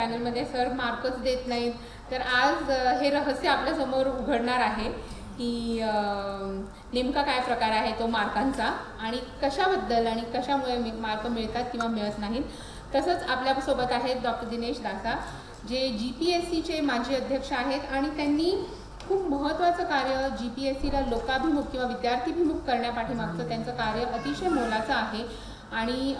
चॅनलमध्ये सर मार्कच देत नाहीत, तर आज हे रहस्य आपल्यासमोर उघडणार आहे की नेमका काय प्रकार आहे तो मार्कांचा आणि कशाबद्दल आणि कशामुळे मार्क मिळतात किंवा मिळत नाहीत. तसंच आपल्यासोबत आहेत डॉक्टर दिनेश दासा, जे GPSCचे माजी अध्यक्ष आहेत आणि त्यांनी खूप महत्त्वाचं कार्य GPSCला लोकाभिमुख किंवा विद्यार्थीभिमुख करण्यापाठीमागचं त्यांचं कार्य अतिशय मोलाचं आहे. आणि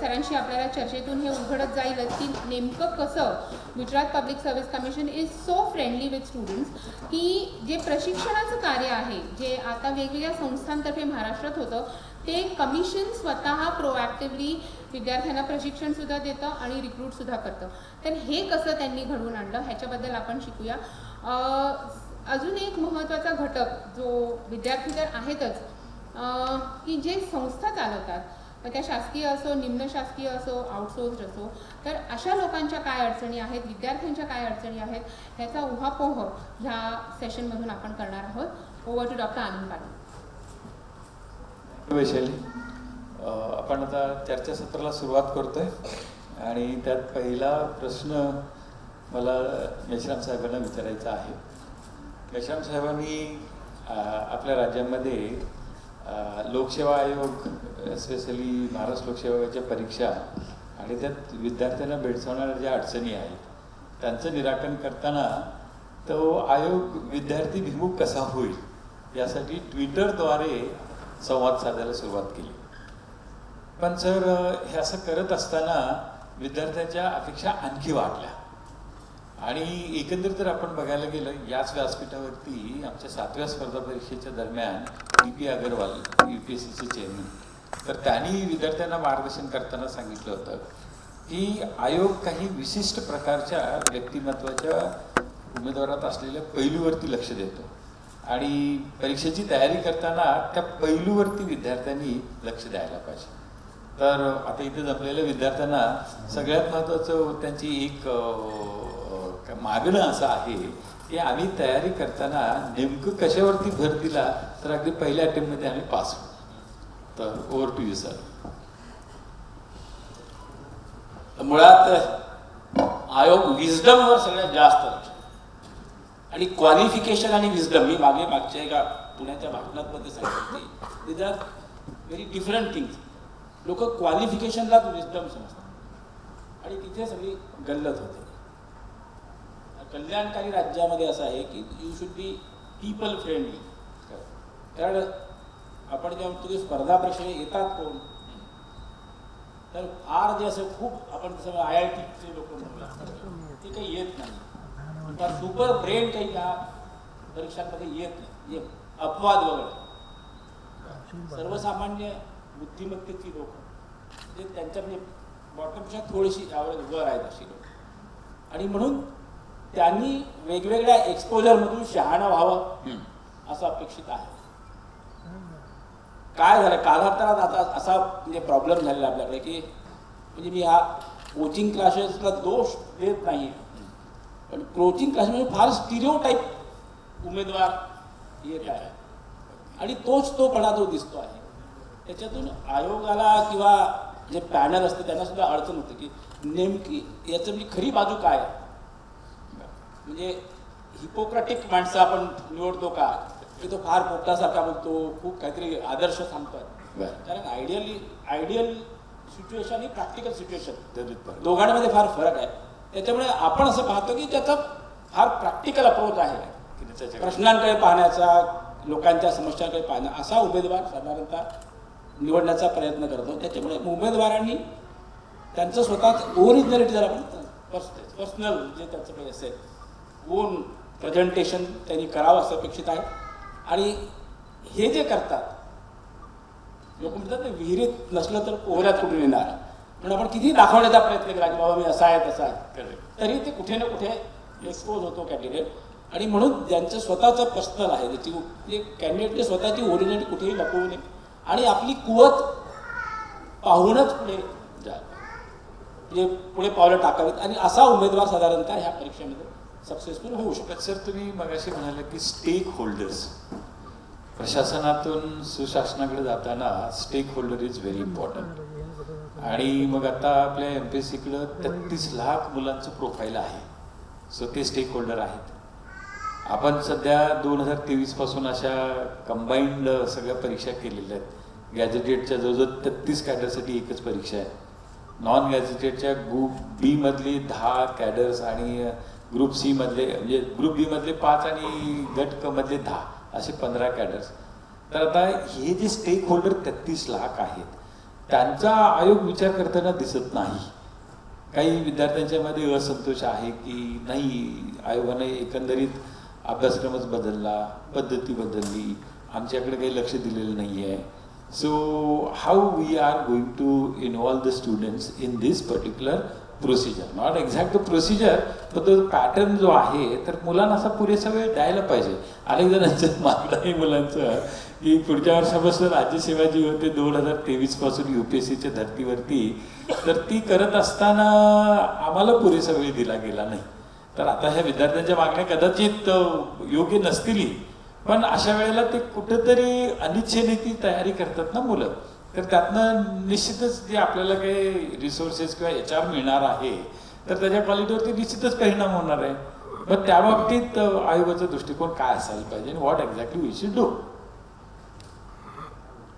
सरांशी आपल्याला चर्चेतून हे उघडत जाईलच की नेमकं कसं Gujarat public service commission is so friendly with students, की जे प्रशिक्षणाचं कार्य आहे जे आता वेगवेगळ्या संस्थांतर्फे महाराष्ट्रात होतं ते कमिशन स्वतः प्रोॲक्टिव्हली विद्यार्थ्यांना प्रशिक्षणसुद्धा देतं आणि रिक्रूटसुद्धा करतं. तर हे कसं त्यांनी घडवून आणलं ह्याच्याबद्दल आपण शिकूया. अजून एक महत्त्वाचा घटक जो विद्यार्थी तर आहेतच की जे संस्था चालवतात, मग त्या शासकीय असो, निम्न शासकीय असो, आउटसोर्स्ड असो, तर अशा लोकांच्या काय अडचणी आहेत, विद्यार्थ्यांच्या काय अडचणी आहेत ह्याचा उहापोह ह्या सेशनमधून आपण करणार आहोत. Over to doctor Anand Patil. Vaishali, आपण आता चर्चासत्राला सुरुवात करतोय आणि त्यात पहिला प्रश्न मला मेश्राम साहेबांना विचारायचा आहे. मेश्राम साहेबांनी आपल्या राज्यामध्ये लोकसेवा आयोग, स्पेशली महाराष्ट्र लोकसेवा आयोगाच्या परीक्षा आणि त्यात विद्यार्थ्यांना भेडसावणाऱ्या ज्या अडचणी आहेत त्यांचं निराकरण करताना तो आयोग विद्यार्थीभिमुख कसा होईल यासाठी ट्विटरद्वारे संवाद साधायला सुरुवात केली. पण सर, हे असं करत असताना विद्यार्थ्यांच्या अपेक्षा आणखी वाढल्या आणि एकंदरीत जर आपण बघायला गेलं याच व्यासपीठावरती आमच्या 7व्या स्पर्धा परीक्षेच्या दरम्यान DP अग्रवाल UPSCचे चेअरमन, तर त्यांनी विद्यार्थ्यांना मार्गदर्शन करताना सांगितलं होतं की आयोग काही विशिष्ट प्रकारच्या व्यक्तिमत्वाच्या उमेदवारात असलेल्या पैलूवरती लक्ष देतो आणि परीक्षेची तयारी करताना त्या पैलूवरती विद्यार्थ्यांनी लक्ष द्यायला पाहिजे. तर आता इथे जमलेल्या विद्यार्थ्यांना सगळ्यात महत्त्वाचं त्यांची एक मागणं असं आहे की आम्ही तयारी करताना नेमकं कशावरती भर दिला तर अगदी पहिल्या अटेम्प्टमध्ये आम्ही पास होतो. तर ओव्हर टू यू सर. मुळात आयोग विजडमवर सगळ्यात जास्त लक्ष आणि क्वालिफिकेशन आणि विजडम, मी मागच्या एका पुण्याच्या भाषणामध्ये सांगितलं की these are very different things. लोक क्वालिफिकेशनलाच विजडम समजतात आणि तिथे सगळी गल्लत होते. कल्याणकारी राज्यामध्ये असं आहे की you should be people friendly. कारण आपण जेव्हा तुम्ही स्पर्धा परीक्षेला येतात कोण, तर फार जे असं खूप आपण तसं IITचे लोक म्हणून ते काही येत नाही, तर सुपर ब्रेन काही त्या परीक्षांमध्ये येत नाही, अपवाद वगैरे. सर्वसामान्य बुद्धिमत्तेची लोक म्हणजे त्यांच्या म्हणजे बॉटमपेक्षा थोडीशी ॲव्हरेज वर आहेत अशी लोक, आणि म्हणून त्यांनी वेगवेगळ्या एक्सपोजरमधून शहाणं व्हावं असं अपेक्षित आहे. काय झालं कालांतरात आता असा म्हणजे प्रॉब्लेम झालेला आपल्याकडे की म्हणजे मी ह्या कोचिंग क्लासेसला दोष देत नाही, पण कोचिंग क्लासमध्ये फार स्टिरिओटाईप उमेदवार येत आहे आणि तोपणा तो दिसतो आहे. त्याच्यातून आयोगाला किंवा जे पॅनल असते त्यांना सुद्धा अडचण होते की नेमकी याचं म्हणजे खरी बाजू काय आहे. म्हणजे हिपोक्रॅटिक माणसं आपण निवडतो का, की तो फार पोपटासारखा बोलतो, खूप काहीतरी आदर्श सांगतोय. कारण आयडियल सिच्युएशन आणि प्रॅक्टिकल सिच्युएशन दोघांमध्ये फार फरक आहे. त्याच्यामुळे आपण असं पाहतो की त्याचा फार प्रॅक्टिकल अप्रोच आहे, प्रश्नांकडे पाहण्याचा, लोकांच्या समस्यांकडे पाहण्या असा उमेदवार साधारणतः निवडण्याचा प्रयत्न करतो. त्याच्यामुळे उमेदवारांनी त्यांचं स्वतःच ओरिजिनॅलिटी जर आपण पर्सनल जे त्यांचं काही असेल ओन प्रेझेंटेशन त्यांनी करावं असं अपेक्षित आहे. आणि हे जे करतात लोक म्हणतात ते विहिरीत नसलं तर पोहऱ्यात कुठून येणार, म्हणून आपण किती दाखवण्याचा प्रयत्न केला की बाबा मी असा आहे तसा आहे, तरी ते कुठे ना कुठे एक्सपोज होतो कॅन्डिडेट. आणि म्हणून ज्यांचं स्वतःचं पर्सनल आहे त्याची कॅन्डिडेटने स्वतःची ओरिजिनॅलिटी कुठेही लपवू नये आणि आपली कुवत पाहूनच पुढे म्हणजे पुढे पावलं टाकावीत, आणि असा उमेदवार साधारणतः ह्या परीक्षेमध्ये सक्सेसफुल होऊ शकतात. सर, तुम्ही मगाशी म्हणाले की स्टेक होल्डर्स, प्रशासनातून सुशासनाकडे जाताना stakeholder is very important. आणि मग आता आपल्या MPSCकडं 33 लाख मुलांचं प्रोफाईल आहे. सो ते स्टेक होल्डर आहेत. आपण सध्या 2023 पासून अशा कंबाईंड सगळ्या परीक्षा केलेल्या आहेत. गॅजेटेडच्या जवळजवळ 33 कॅडरसाठी एकच परीक्षा आहे. नॉन गॅजेटेडच्या ग्रुप बी मधली 10 कॅडर्स आणि ग्रुप सी मधले म्हणजे ग्रुप बी मधले 5 आणि गट क मधले 10 असे 15 कॅडर्स. तर आता हे जे स्टेक होल्डर 33 लाख आहेत त्यांचा आयोग विचार करताना दिसत नाही. काही विद्यार्थ्यांच्या मध्ये असंतोष आहे की नाही, आयोगाने एकंदरीत अभ्यासक्रमच बदलला, पद्धती बदलली, आमच्याकडे काही लक्ष दिलेलं नाही आहे. So how we are going to involve the students in this particular procedure, not exact the procedure पण तो पॅटर्न जो आहे, तर मुलांना असा पुरेसा वेळ द्यायला पाहिजे. अनेक जणांचं मागणं आहे मुलांचं की पुढच्या वर्षापासून राज्यसेवा जी होते 2023 पासून UPSCच्या धर्तीवरती, तर ती करत असताना आम्हाला पुरेसा वेळ दिला गेला नाही. तर आता ह्या विद्यार्थ्यांच्या मागण्या कदाचित योग्य नसतीलही, पण अशा वेळेला ते कुठंतरी अनिच्छेने ती तयारी करतात ना मुलं. तर त्यातनं निश्चितच जे आपल्याला काही रिसोर्सेस किंवा HR मिळणार आहे, तर त्याच्या क्वालिटीवरती निश्चितच परिणाम होणार आहे. मग त्या बाबतीत आयोगाचा दृष्टिकोन काय असायला पाहिजे, what exactly we should do.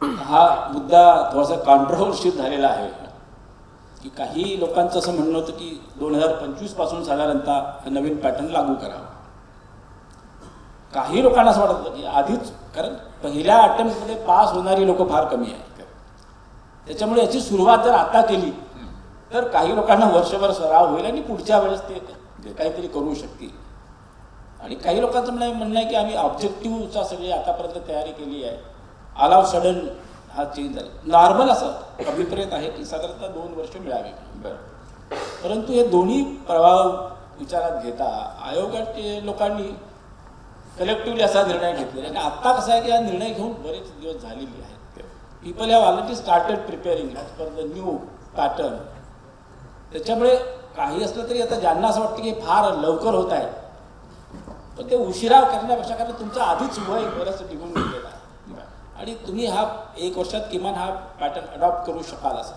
हा मुद्दा थोडासा कॉन्ट्रोवर्शियल झालेला आहे की काही लोकांचं असं म्हणणं होतं की 2025 पासून साधारणतः हा नवीन पॅटर्न लागू करावा. काही लोकांना असं वाटत होतं की आधीच, कारण पहिल्या अटेम्प्टमध्ये पास होणारी लोक फार कमी आहेत, त्याच्यामुळे याची सुरुवात जर आता केली तर काही लोकांना वर्षभर सराव होईल आणि पुढच्या वेळेस ते काहीतरी करू शकतील. आणि काही लोकांचं म्हणणं आहे की आम्ही ऑब्जेक्टिव्हचा सगळी आतापर्यंत तयारी केली आहे, ऑल ऑफ सडन हा चेंज झाला. नॉर्मल असं अभिप्रेत आहे की साधारणतः 2 वर्ष मिळावी. परंतु हे दोन्ही प्रभाव विचारात घेता आयोगाचे लोकांनी कलेक्टिव्हली असा निर्णय घेतलेला. आणि आत्ता कसं आहे की हा निर्णय घेऊन बरेच दिवस झालेले आहेत. People have already started preparing as per the new pattern. त्याच्यामुळे काही असलं तरी आता ज्यांना असं वाटतं की फार लवकर होत आहे, पण ते उशिरा करण्यापेक्षा, कारण तुमचं आधीच वय बरंच निघून गेलेलं आहे आणि तुम्ही हा 1 वर्षात किमान हा पॅटर्न अडॉप्ट करू शकाल असं.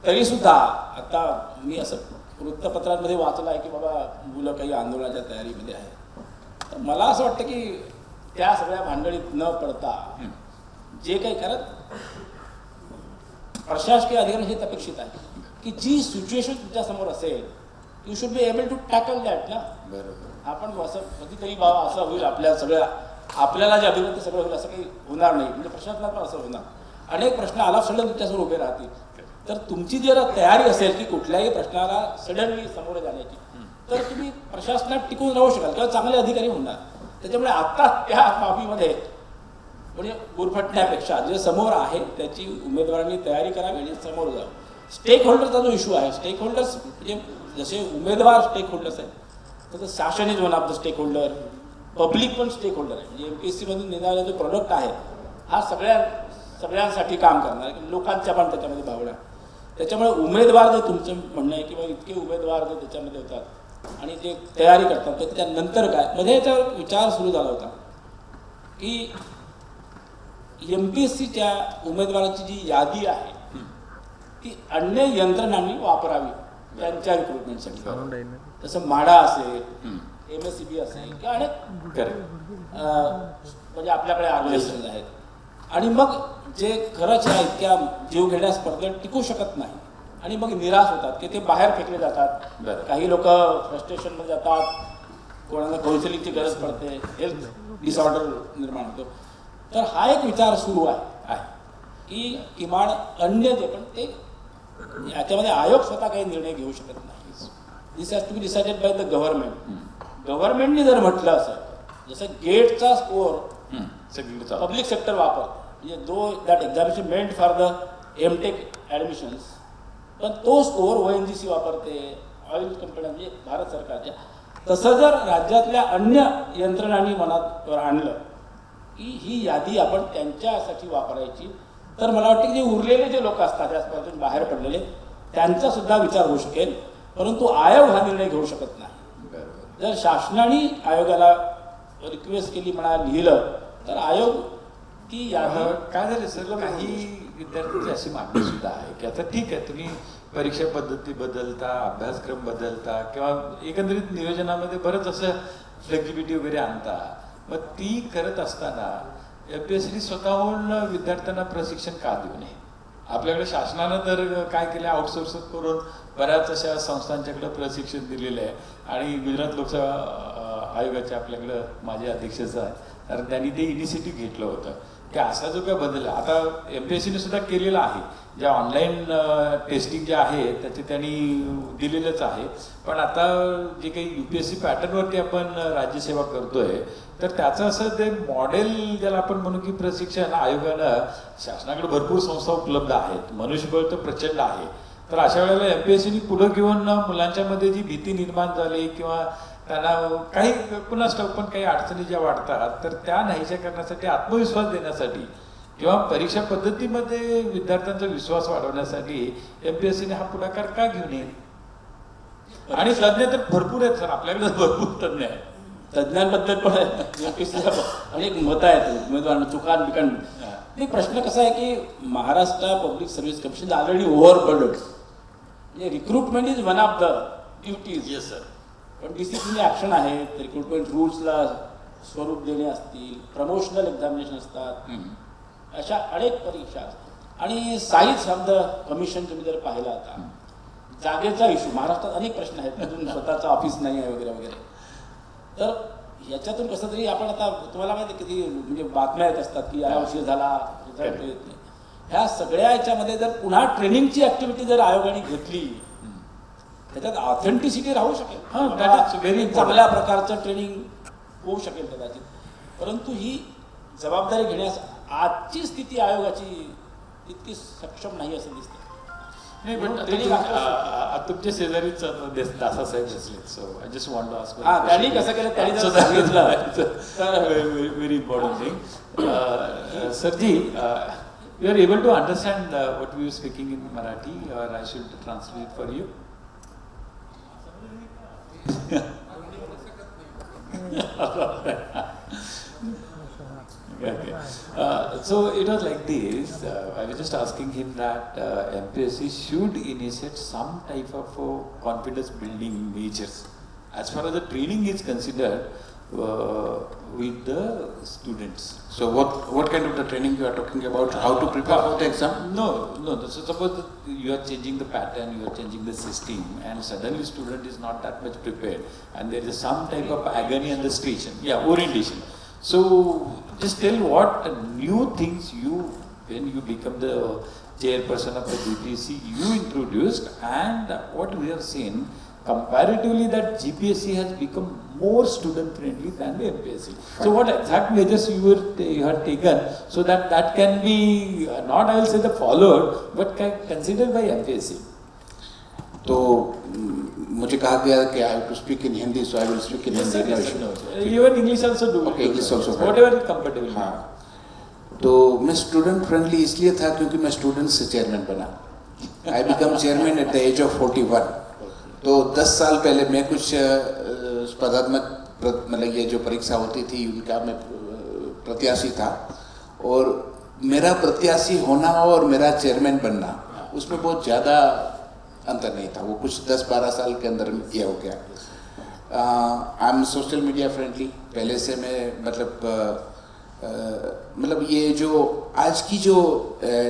तरीसुद्धा आता मी असं वृत्तपत्रांमध्ये वाचलं आहे की बाबा मुलं काही आंदोलनाच्या तयारीमध्ये आहे. तर मला असं वाटतं की त्या सगळ्या भांडणीत न पडता जे काही करत प्रशासकीय अधिकारी हेच अपेक्षित आहे की जी सिच्युएशन तुमच्यासमोर असेल you should be able to tackle that ना. बरोबर. आपण असं कधीतरी बाबा असं होईल आपल्याला जे अभिनय ते सगळं होईल असं काही होणार नाही. म्हणजे प्रशासनात पण असं होणार. अनेक प्रश्न आला सडन तुमच्यासमोर उभे राहतील. तर तुमची जर तयारी असेल की कुठल्याही प्रश्नाला सडनली समोर जाण्याची, तर तुम्ही प्रशासनात टिकून राहू शकाल किंवा चांगले अधिकारी होणार. त्याच्यामुळे आत्ता त्या बाबीमध्ये म्हणजे गुरफटण्यापेक्षा जे समोर आहे त्याची उमेदवारांनी तयारी करावी आणि समोर जावं. स्टेक होल्डरचा जो इश्यू आहे, स्टेक होल्डर्स म्हणजे जसे उमेदवार स्टेक होल्डर्स आहेत, तर शासन is one of the stakeholder, public पण स्टेक होल्डर आहे. म्हणजे MPSCमधून निघालेला जो प्रोडक्ट आहे हा सगळ्यांसाठी काम करणार, लोकांच्या पण त्याच्यामध्ये भावना. त्याच्यामुळे उमेदवार जर तुमचं म्हणणं आहे किंवा इतके उमेदवार जर त्याच्यामध्ये होतात आणि जे तयारी करतात तर त्यानंतर काय, मध्ये याच्यावर विचार सुरू झाला होता की MPSCच्या उमेदवारांची जी यादी आहे ती अन्य यंत्रणांनी वापरावी त्यांच्या रिक्रुटमेंटसाठी. जसं माडा असेल, MSCB असेल किंवा अनेक म्हणजे आपल्याकडे ऑर्गनायझेशन आहेत. आणि मग जे खरंच ह्या इतक्या जीवघेण्या स्पर्धेत टिकू शकत नाही आणि मग निराश होतात की ते बाहेर फेकले जातात. काही लोक फ्रस्ट्रेशनमध्ये जातात, कोणाला काउन्सिलिंगची गरज पडते, हेल्थ डिसऑर्डर निर्माण होतो. तर हा एक विचार सुरू आहे की किमान अन्य जे पण ते याच्यामध्ये आयोग स्वतः काही निर्णय घेऊ शकत नाही. This has to be decided by the government. गव्हर्नमेंटने जर म्हटलं असं जसं गेटचा स्कोअर पब्लिक सेक्टर वापर, म्हणजे दो that examination meant for the MTech admissions, पण तो स्कोअर ONGC वापरते, ऑइल कंपन्या म्हणजे भारत सरकारच्या. तसं जर राज्यातल्या अन्य यंत्रणांनी मनात आणलं की ही यादी आपण त्यांच्यासाठी वापरायची, तर मला वाटतं की जे उरलेले जे लोक असतात त्या स्पर्धेतून बाहेर पडलेले त्यांचा सुद्धा विचार होऊ शकेल. परंतु आयोग हा निर्णय घेऊ शकत नाही. जर शासनाने आयोगाला रिक्वेस्ट केली, म्हणा लिहिलं, तर आयोग ती यादी काय झालं सर, काही विद्यार्थ्यांची अशी मागणी सुद्धा आहे की आता ठीक आहे, तुम्ही परीक्षा पद्धती बदलता, अभ्यासक्रम बदलता किंवा एकंदरीत नियोजनामध्ये बरंच असं फ्लेक्झिबिलिटी वगैरे आणता, मग ती करत असताना MPSC स्वतःहून विद्यार्थ्यांना प्रशिक्षण का देऊ नये? आपल्याकडे शासनानं तर काय केलं, आउटसोर्स करून बऱ्याच अशा संस्थांच्याकडे प्रशिक्षण दिलेलं आहे. आणि गुजरात लोकसेवा आयोगाचे आपल्याकडं माझे अध्यक्षच आहे, तर त्यांनी ते इनिशिएटिव्ह घेतलं होतं की असा जो काय बदल आहे, आता MPSCने सुद्धा केलेला आहे. ज्या ऑनलाईन टेस्टिंग जे आहे त्याचे त्यांनी दिलेलंच आहे. पण आता जे काही UPSC पॅटर्नवरती आपण राज्यसेवा करतोय, तर त्याचं असं ते मॉडेल ज्याला आपण म्हणू की प्रशिक्षण आयोगानं, शासनाकडे भरपूर संस्था उपलब्ध आहेत, मनुष्यबळ तर प्रचंड आहे. तर अशा वेळेला MPSCने पुढं घेऊन मुलांच्या मध्ये जी भीती निर्माण झाली किंवा त्यांना काही कुणास ठाऊक पण काही अडचणी ज्या वाटतात, तर त्या नाहीशा करण्यासाठी, आत्मविश्वास देण्यासाठी किंवा परीक्षा पद्धतीमध्ये विद्यार्थ्यांचा विश्वास वाढवण्यासाठी MPSCने हा पुढाकार का घेऊ नये? आणि तज्ज्ञ तर भरपूर आहेत सर, आपल्याकडे भरपूर तज्ज्ञ आहेत. तज्ज्ञांबद्दल पण MPSCला अनेक मतं आहेत उमेदवारांना चुकान बिकान. एक प्रश्न कसा आहे की Maharashtra public service commission already overburden. म्हणजे recruitment is one of the duties. Yes sir. पण डिसिप्लिनरी ॲक्शन आहेत, रिक्रुटमेंट रूल्सला स्वरूप देणे असतील, प्रमोशनल एक्झामिनेशन असतात, अशा अनेक परीक्षा असतात. आणि साईज ऑफ द कमिशन तुम्ही जर पाहिला आता, जागेचा इश्यू महाराष्ट्रात अनेक प्रश्न आहेत, अजून स्वतःचं ऑफिस नाही आहे वगैरे वगैरे. तर ह्याच्यातून कसं तरी आपण आता, तुम्हाला माहिती आहे किती म्हणजे बातम्या येत असतात की या उशीर झाला, रिझल्ट येत नाही. ह्या सगळ्या ह्याच्यामध्ये जर पुन्हा ट्रेनिंगची ऍक्टिव्हिटी जर आयोगाने घेतली, त्याच्यात ऑथेंटिसिटी राहू शकेल. व्हेरी चांगल्या प्रकारचं ट्रेनिंग होऊ शकेल कदाचित. परंतु ही जबाबदारी घेण्यास आजची स्थिती आयोगाची इतकी सक्षम नाही असं दिसतं. नाही, पण तुमच्या शेजारीच दासा साहेब बसले, so I just want to ask. त्यांनी कसं केलं त्यांनी जर सांगितलं very important thing. Sir ji, you are able to understand what we are speaking in Marathi, और I should translate for you? Okay. So it was like this. I was just asking him that MPSC should initiate some type of confidence building measures as far as the training is considered with the students. So what kind of the training you are talking about? How to prepare for the exam? No. So suppose that you are changing the pattern, you are changing the system, and suddenly student is not that much prepared, and there is some type of agony on the station. Yeah, orientation. So just tell what new things when you become the chairperson of the GPSC, you introduced, and what we have seen comparatively that GPSC has become more student friendly than the MPSC. So what exact measures you have taken so that can be not, I will say, the followed, but considered by MPSC? तो मुझे कहा गया कि I have to speak in Hindi, so I will speak in Hindi. Even English also do. Okay, English also. Whatever is compatible. हाँ, तो मैं student friendly इसलिए था क्योंकि मैं स्टूडेंट से चेयरमैन बना. I become chairman at the age of 41. तो 10 साल पहले मैं कुछ स्पर्धात्मक मतलब ये जो परीक्षा होती थी उनका मैं प्रत्याशी था, और मेरा प्रत्याशी होना और मेरा चेयरमैन बनना उसमें बहुत ज़्यादा अंतर नहीं था. वो कुछ 10-12 साल के अंदर में किया हो गया. I am social media friendly पहले से. मैं मतलब ये जो आज की जो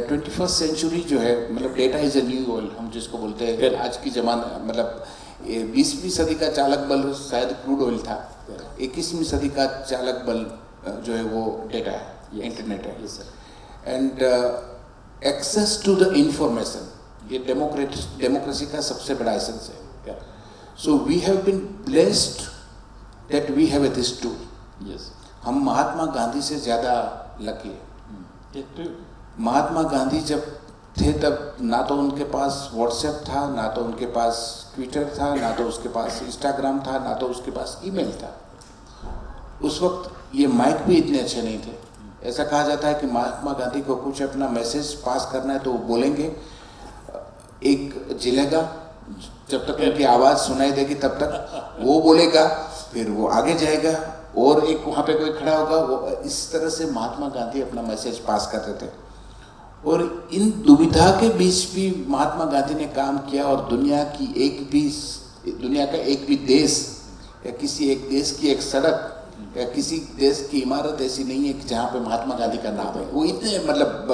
21st सेंचुरी जो है, मतलब data is a new oil हम जिसको बोलते हैं. आज की जमाना मतलब 20वीं सदी का चालक बल शायद क्रूड ऑयल था. 21वीं सदी का चालक बल जो है वो डेटा है, इंटरनेट है. And access to the information, ये डेमोक्रेसी का सबसे बड़ा एसेंस है. So we have been blessed that we have this tool. Yes. हम महात्मा गांधी से ज़्यादा लकी है. महात्मा गांधी जब थे तब ना तो उनके पास व्हाट्सएप था, ना तो उनके पास ट्विटर था, ना तो उसके पास इंस्टाग्राम था, ना तो उसके पास ईमेल था. उस वक्त ये माइक भी इतने अच्छे नहीं थे. ऐसा कहा जाता है कि महात्मा गांधी को कुछ अपना मैसेज पास करना है तो वो बोलेंगे, एक जिलेगा जब तक उनकी आवाज़ सुनाई देगी तब तक वो बोलेगा, फिर वो आगे जाएगा और एक वहाँ पे कोई खड़ा होगा. वो इस तरह से महात्मा गांधी अपना मैसेज पास करते थे. और इन दुविधा के बीच भी महात्मा गांधी ने काम किया और दुनिया का एक भी देश या किसी एक देश की एक सड़क या किसी देश की इमारत ऐसी नहीं है कि जहाँ पे महात्मा गांधी का नाम है। वो इतने मतलब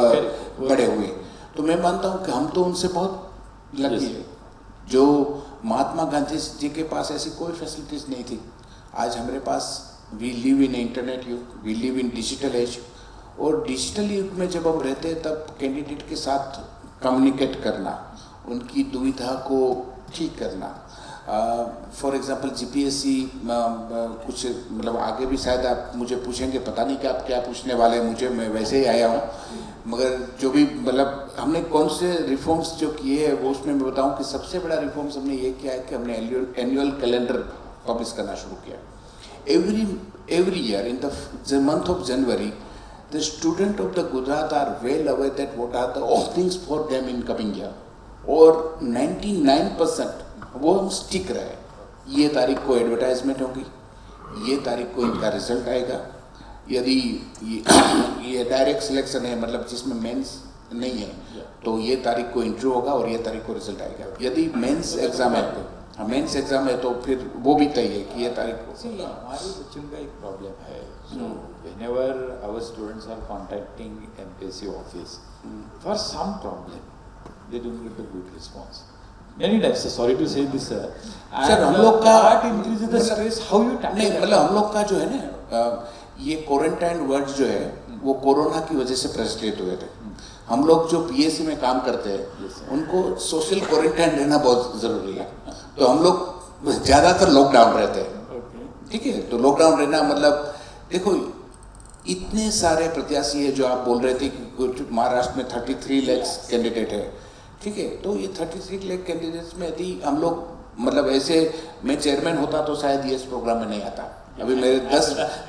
बड़े हुए। तो मैं मानता हूँ कि हम तो उनसे बहुत लकी है जो महात्मा गांधी जी के पास ऐसी कोई फैसिलिटीज नहीं थी। आज हमारे पास वी लिव इन इंटरनेट युग, we live in digital age, और डिजिटल युग में जब हम रहते हैं तब कैंडिडेट के साथ कम्युनिकेट करना, उनकी दुविधा को ठीक करना। फॉर एग्जांपल जीपीएससी कुछ मतलब आगे भी शायद आप मुझे पूछेंगे, पता नहीं कि आप क्या पूछने वाले हैं मुझे, मैं वैसे ही आया हूँ। मगर जो भी मतलब हमने कौन से रिफॉर्म्स जो किए हैं वो उसमें मैं बताऊँ कि सबसे बड़ा रिफॉर्म्स हमने ये किया है कि हमने एनुअल कैलेंडर पब्लिश करना शुरू किया। Every year in the month of January, the student of the Gujarat are well aware that what are the openings for them in coming year, और 99% वो हम स्टिक रहे। ये तारीख को एडवर्टाइजमेंट होगी, ये तारीख को इनका रिजल्ट आएगा। यदि ये डायरेक्ट सिलेक्शन है मतलब जिसमें मेंस नहीं है तो ये तारीख को इंटरव्यू होगा और ये तारीख को रिजल्ट आएगा। यदि मेंस एग्जाम है, मेंस एग्जाम है तो फिर वो भी तय है कि ये तारीख को। हमारे बच्चों का एक प्रॉब्लम है, so whenever our students are contacting MPSC office for some problem, they don't get the good response. Many times, sorry to say this, sir. Sir हम लोग का increases the stress. How you tackle नहीं that? मतलब हम लोग का जो है ना ये क्वारंटाइन वर्ड जो है वो कोरोना की वजह से प्रचलित हुए थे। हम लोग जो पीएससी में काम करते हैं उनको सोशल क्वारंटाइन रहना बहुत जरूरी है। तो हम लोग ज़्यादातर लॉकडाउन रहते हैं, ठीक है। तो लॉकडाउन रहना मतलब देखो इतने सारे प्रत्याशी है जो आप बोल रहे थे कि महाराष्ट्र में 33 लाख कैंडिडेट है, ठीक है। तो ये 33 लाख कैंडिडेट्स में यदि हम लोग मतलब ऐसे मैं चेयरमैन होता तो शायद ये इस प्रोग्राम में नहीं आता। अभी मेरे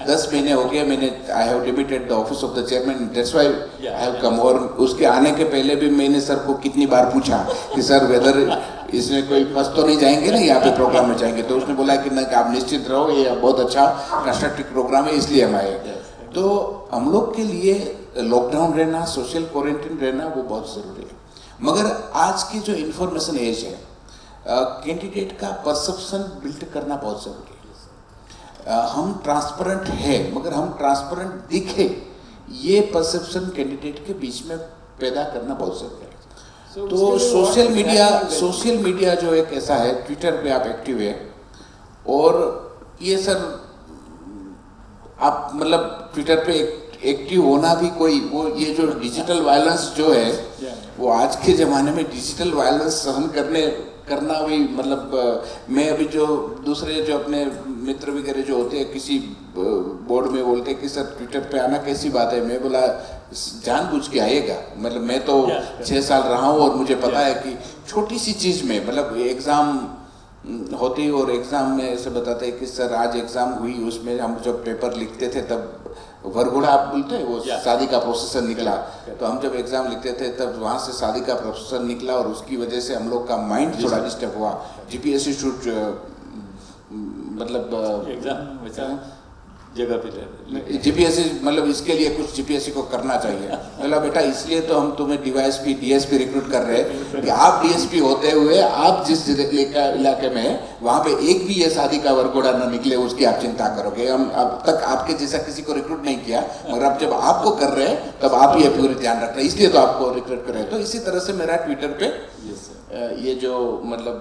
10 महीने हो गए, मैंने I have limited the office of the chairman, that's why I have come. और उसके आने के पहले भी मैंने सर को कितनी बार पूछा कि सर वेदर इसमें कोई फंस तो नहीं जाएंगे ना यहाँ पे प्रोग्राम में जाएंगे। तो उसने बोला कि नहीं आप निश्चित रहो, ये बहुत अच्छा कंस्ट्रक्टिव प्रोग्राम है इसलिए हम आए। तो हम लोग के लिए लॉकडाउन रहना, सोशल क्वारंटीन रहना वो बहुत ज़रूरी है। मगर आज की जो इंफॉर्मेशन एज है, कैंडिडेट का परसेप्शन बिल्ड करना बहुत ज़रूरी है। हम ट्रांसपेरेंट है मगर हम ट्रांसपेरेंट दिखे, ये परसेप्शन कैंडिडेट के बीच में पैदा करना बहुत ज़रूरी है। तो सोशल मीडिया जो एक ऐसा है, ट्विटर पे आप एक्टिव है और ये सर आप मतलब ट्विटर पे एक्टिव होना भी कोई वो ये जो डिजिटल वायलेंस जो है वो आज के ज़माने में डिजिटल वायलेंस सहन करना भी मतलब मैं अभी जो दूसरे जो अपने मित्र वगैरह जो होते हैं किसी बोर्ड में बोलते हैं कि सर ट्विटर पे आना कैसी बात है, मैं बोला जानबूझ के आएगा। मतलब मैं तो 6 साल रहा हूँ और मुझे पता है कि छोटी सी चीज़ में मतलब एग्ज़ाम होती और एग्ज़ाम में ऐसे बताते हैं कि सर आज एग्ज़ाम हुई, उसमें हम जब पेपर लिखते थे तब वरघोड़ा आप बोलते हैं वो शादी का प्रोसेसर निकला। तो हम जब एग्ज़ाम लिखते थे तब वहाँ से शादी का प्रोसेसर निकला और उसकी वजह से हम लोग का माइंड थोड़ा डिस्टर्ब हुआ। जीपीएससी शुड मतलब एग्जाम जगह पे जीपीएससी मतलब इसके लिए कुछ जीपीएससी को करना चाहिए। बोला बेटा इसलिए तो हम तुम्हें डीवाईएसपी डीएसपी रिक्रूट कर रहे हैं कि आप डीएसपी होते हुए आप जिस इलाके में हैं वहाँ पे एक भी ये शादी का वरघोड़ा न निकले उसकी आप चिंता करोगे। हम अब तक आपके जैसा किसी को रिक्रूट नहीं किया मगर अब जब आपको कर रहे हैं तब आप ये पूरी ध्यान रख रहे हैं, इसलिए तो आपको रिक्रूट कर रहे हैं। तो इसी तरह से मेरा ट्विटर पे ये जो मतलब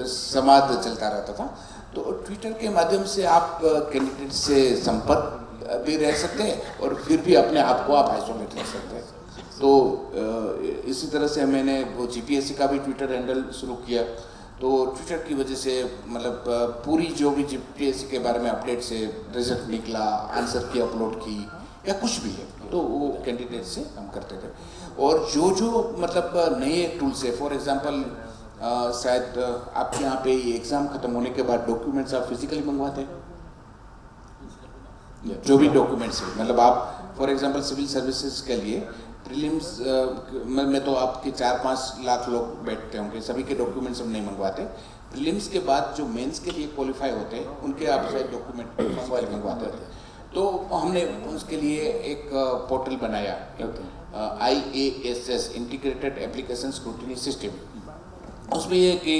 संवाद चलता रहता था। तो ट्विटर के माध्यम से आप कैंडिडेट से संपर्क भी रह सकते हैं और फिर भी अपने आप को आप आइसोलेट रख सकते हैं। तो इसी तरह से मैंने वो जीपीएससी का भी ट्विटर हैंडल शुरू किया। तो ट्विटर की वजह से मतलब पूरी जो भी जीपीएससी के बारे में अपडेट से रिजल्ट निकला, आंसर की अपलोड की या कुछ भी है तो वो कैंडिडेट से हम करते थे। और जो मतलब नए टूल्स है, फॉर एग्जांपल शायद आपके यहाँ पे एग्ज़ाम ख़त्म होने के बाद डॉक्यूमेंट्स आप फिजिकली मंगवाते हैं, जो भी डॉक्यूमेंट्स है मतलब आप फॉर एग्जांपल सिविल सर्विसेज के लिए प्रीलिम्स में तो आपके 4-5 लाख लोग बैठते होंगे, सभी के डॉक्यूमेंट्स हम नहीं मंगवाते। प्रीलिम्स के बाद जो मेंस के लिए क्वालिफाई होते हैं उनके आप शायद डॉक्यूमेंट मंगवाते हैं। तो हमने उसके लिए एक पोर्टल बनाया, IASS integrated application scrutiny system. उसमें ये कि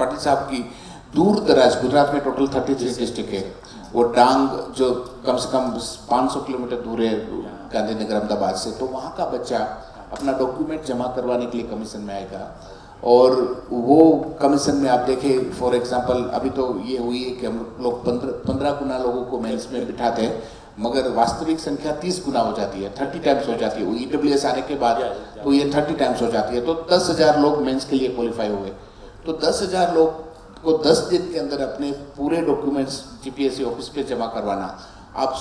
पाटिल साहब की दूर दराज, गुजरात में टोटल 33 डिस्ट्रिक्ट है, वो डांग जो कम से कम 500 किलोमीटर दूर है गांधीनगर अहमदाबाद से, तो वहाँ का बच्चा अपना डॉक्यूमेंट जमा करवाने के लिए कमीशन में आएगा। और वो कमीशन में आप देखें, फॉर एग्जांपल अभी तो ये हुई है कि हम लोग 15 गुना लोगों को मेंस में बिठाते हैं, मगर वास्तविक संख्या 30 गुना हो जाती है, 30 टाइम्स हो जाती है। वो EWS आने के बाद तो ये 30 टाइम्स हो जाती है। तो 10,000 लोग मेंस के लिए क्वालिफाई हुए। तो 10,000 लोग को 10 दिन के अंदर अपने पूरे डॉक्यूमेंट्स GPSC ऑफिस पे जमा करवाना, आप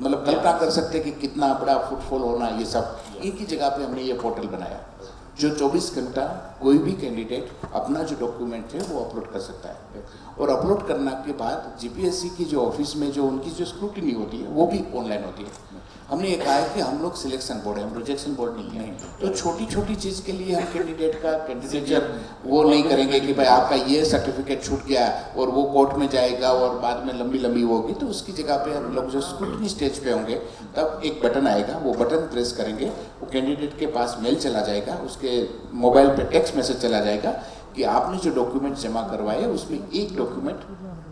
मतलब कल्पना कर सकते हैं कि कितना बड़ा फुटफॉल होना। ये सब एक ही जगह पे हमने ये पोर्टल बनाया, जो 24 घंटा कोई भी कैंडिडेट अपना जो डॉक्यूमेंट है वो अपलोड कर सकता है। और अपलोड करने के बाद GPSC की जो ऑफिस में जो उनकी जो स्क्रूटिनी होती है वो भी ऑनलाइन होती है। हमने ये कहा है कि हम लोग सिलेक्शन बोर्ड है, हम रिजेक्शन बोर्ड नहीं है। तो छोटी छोटी चीज़ के लिए हम कैंडिडेट का कैंडिडेचर वो नहीं करेंगे कि भाई आपका ये सर्टिफिकेट छूट गया और वो कोर्ट में जाएगा और बाद में लंबी लंबी होगी। तो उसकी जगह पे हम लोग जो स्क्रूटिनी स्टेज पे होंगे तब एक बटन आएगा, वो बटन प्रेस करेंगे, वो कैंडिडेट के पास मेल चला जाएगा, उसके मोबाइल पे टेक्स्ट मैसेज चला जाएगा कि आपने जो डॉक्यूमेंट जमा करवाए उसमें एक डॉक्यूमेंट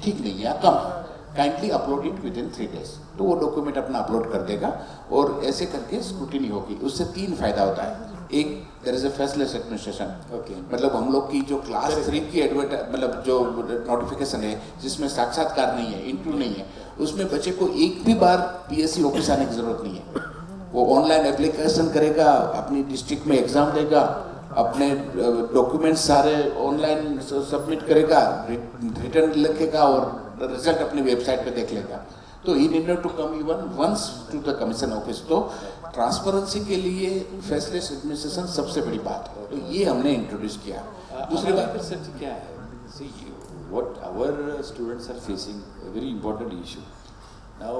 ठीक नहीं है या कम, kindly upload it within 3 days। तो वो डॉक्यूमेंट अपना अपलोड कर देगा और ऐसे करके स्क्रूटिनी होगी। उससे 3 फायदा होता है। एक, there is a faceless administration. मतलब हम लोग की जो क्लास 3 की मतलब जो नोटिफिकेशन है जिसमें साक्षात्कार नहीं है, इंटरव्यू नहीं है, उसमें बच्चे को एक भी बार PSC ऑफिस आने की जरूरत नहीं है। वो ऑनलाइन एप्लीकेशन करेगा, अपनी डिस्ट्रिक्ट में एग्जाम देगा, अपने डॉक्यूमेंट सारे ऑनलाइन सबमिट करेगा, रिटर्न लिखेगा और रिजल्ट अपनी वेबसाइट पे देख लेगा। तो he need to come even once to the commission office. तो ट्रांसपेरेंसी के लिए फेसलेस एडमिनिस्ट्रेशन सबसे बड़ी बात है। तो ये हमने इंट्रोड्यूस किया। दूसरी बात सर क्या है, see what our students are facing a very important issue. Now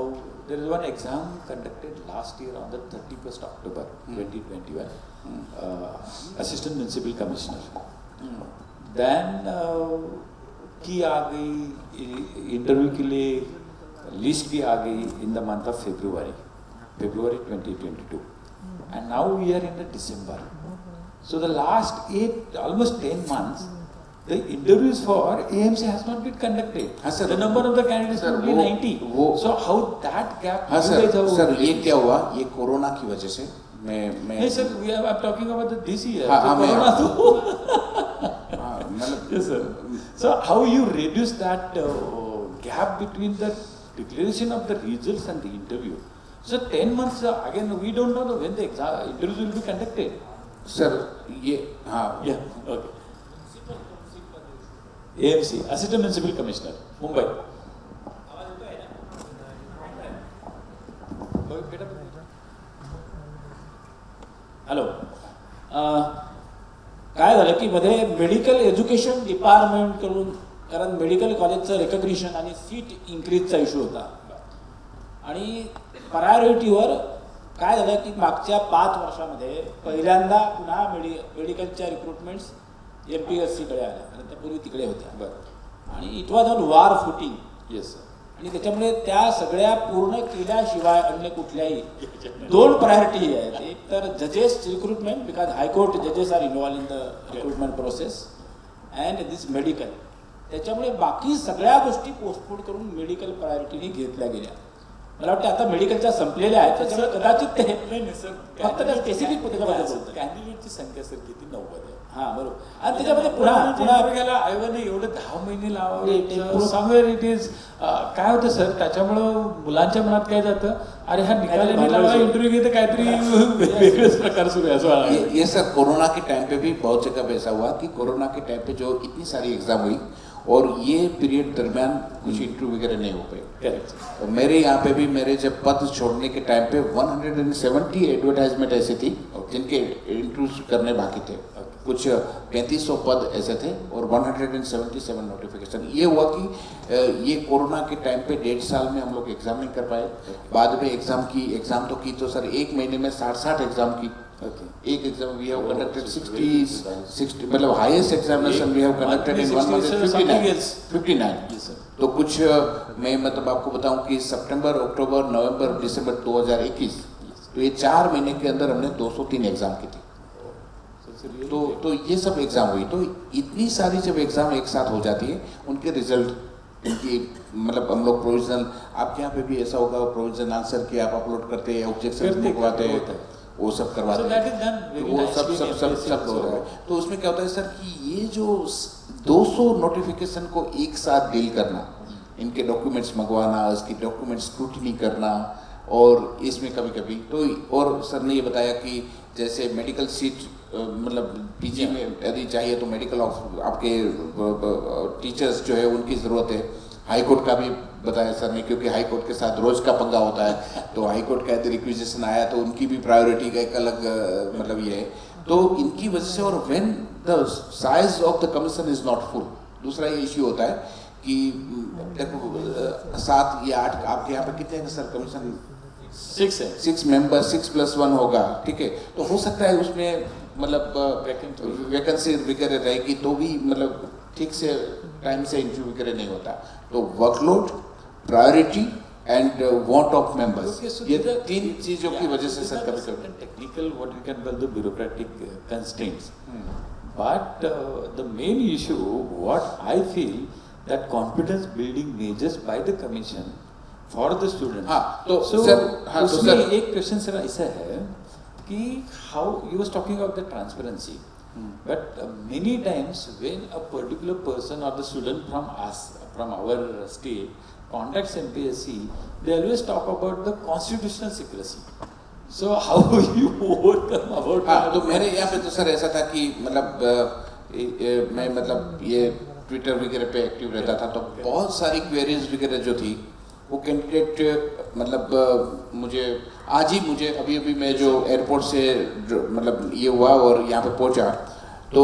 there is one exam conducted last year on the 31st October 2021, assistant municipal commissioner. Then की आ गई इंटरव्यू के लिए, लिस्ट भी आ गई in the month of February 2022, and now we are in the December. So the last almost 10 months, the interviews for AMC has not been conducted. sir. The number of the candidates Sir, would be 90. So how that gap? हाँ you guys have sir ये क्या हुआ, ये corona की वजह से मैं नहीं sir, I'm talking about this year. हाँ, तो मैं- corona तो मतलब yes sir. So how you reduce that gap between the declaration of the results and the interview? So 10 months again we don't know when the interviews will be conducted. Sir ये हाँ Yeah. Okay. AMC, Assistant Municipal Commissioner, Mumbai. Hello. काय झालं की मध्ये medical education डिपार्टमेंटकडून, कारण medical कॉलेजचं recognition आणि seat इन्क्रीजचा issue होता आणि प्रायोरिटीवर काय झालं की मागच्या 5 वर्षामध्ये पहिल्यांदा पुन्हा मेडिकलच्या रिक्रुटमेंट्स MPSCकडे आल्या, कारण त्यापूर्वी तिकडे होत्या. आणि it was on war footing. Yes sir. आणि त्याच्यामुळे त्या सगळ्या पूर्ण केल्याशिवाय अन्य कुठल्याही 2 प्रायोरिटी आहेत. एक तर जजेस रिक्रुटमेंट, बिकॉज हायकोर्ट जजेस are involve in the recruitment process, and this medical. त्याच्यामुळे बाकी सगळ्या गोष्टी पोस्टपोन करून मेडिकल प्रायोरिटीने घेतल्या गेल्या. मला वाटतं आता मेडिकलच्या संपलेल्या आहेत, त्याच्यामुळे कदाचित ते फक्त त्या स्पेसिफिक त्याच्यामध्ये बोलतात. कॅन्डिडेटची संख्या सर किती 90 आहे. हां बरोबर. आणि त्याच्यामध्ये पुन्हा गेला आयोगाने एवढे 10 महिने ते लावावे. पुढं- समवेअर इट इज काय होतं सर, त्याच्यामुळं मुलांच्या मनात काय जातं, अरे हा निकालाने लावा, इंटरव्यू घेते, काहीतरी वेगळेच प्रकार सुरू आहे असं मला वाटतं. ये सर कोरोना के टाइम पे भी बहुत जगह पे ऐसा हुआ कि कोरोना के टाइम पे जो इतनी सारी एग्जाम हुई और ये पीरियड दरमियान कुछ इंटरव्यू वगैरह नहीं हो पाए. Correct. तो मेरे यहाँ पे भी मेरे जब पद छोड़ने के टाइम पे 170 एडवर्टाइजमेंट ऐसी थी जिनके इंटरव्यू करने बाकी थे. कुछ 3500 पद ऐसे थे और 177 नोटिफिकेशन. ये हुआ कि ये कोरोना के टाइम पे 1.5 साल में हम लोग एग्जाम नहीं कर पाए. बाद में एग्जाम तो की तो सर 1 महीने में 60 एग्जाम की Okay. एक exam we have Oh, conducted so 60 मतलब highest examination we have conducted in 1 month 59 Yes, sir. तो कुछ मैं मतलब आपको बताऊं कि सितंबर, अक्टूबर, नवंबर, दिसंबर 2021 तो ये 4 महीने के अंदर हमने 203 एग्जाम की थी। So it's really तो ये सब एग्जाम हुई, तो इतनी सारी जब एग्जाम एक साथ हो जाती है उनके रिजल्ट इनकी मतलब हम लोग प्रोविजनल, आपके यहाँ पे भी ऐसा होगा प्रोविजनल आंसर की आप अपलोड करते हैं, ऑब्जेक्शन करते, लिखवाते हैं, होता है। वो सब करवाते So हैं। that is done very तो वो सब nicely सब in सब MPSC सब हो also. रहा है। तो उसमें क्या होता है सर कि ये जो 200 नोटिफिकेशन को एक साथ डील करना, इनके डॉक्यूमेंट्स मंगवाना, उसकी डॉक्यूमेंट स्क्रूटनी करना, और इसमें कभी कभी तो और सर ने ये बताया कि जैसे मेडिकल सीट मतलब पीजी में यदि चाहिए तो मेडिकल आपके टीचर्स जो है उनकी ज़रूरत है। हाई कोर्ट का भी बताया सर ने, क्योंकि हाई कोर्ट के साथ रोज का पंगा होता है, तो हाई कोर्ट का यदि रिक्विजिशन आया तो उनकी भी प्रायोरिटी का एक अलग मतलब ये है, तो इनकी वजह से। और when the size of the commission is not full, दूसरा ये इश्यू होता है कि देखो 7 या 8 आपके यहाँ पे कितने हैं सर कमीशन? 6 है। 6 मेंबर, 6+1 होगा, ठीक है। तो हो सकता है उसमें मतलब वैकेंसी वगैरह रहेगी तो भी मतलब ठीक से टाइम से इंटरव्यू वगैरह नहीं होता। तो workload, priority and want of members, ये 3 चीजों की वजह से सर कभी कभी technical what you can call the bureaucratic constraints, but the main issue what I feel that confidence building measures by the commission for the student. हाँ, तो So, sir हाँ, तो उसमें सर एक क्वेश्चन सर ऐसा है कि how you was talking about the transparency, but many times when a particular person or the student from our state contacts MPSC, they always talk about the constitutional secrecy. So how you overcome about हाँ, that? तो मेरे यहाँ पे तो sir ऐसा था कि मतलब मैं मतलब ये ट्विटर वगैरह पे एक्टिव रहता था, तो बहुत सारी क्वेरीज वगैरह जो थी वो कैंडिडेट मतलब मुझे आज ही अभी मैं जो एयरपोर्ट से मतलब ये हुआ और यहाँ पे पहुँचा, तो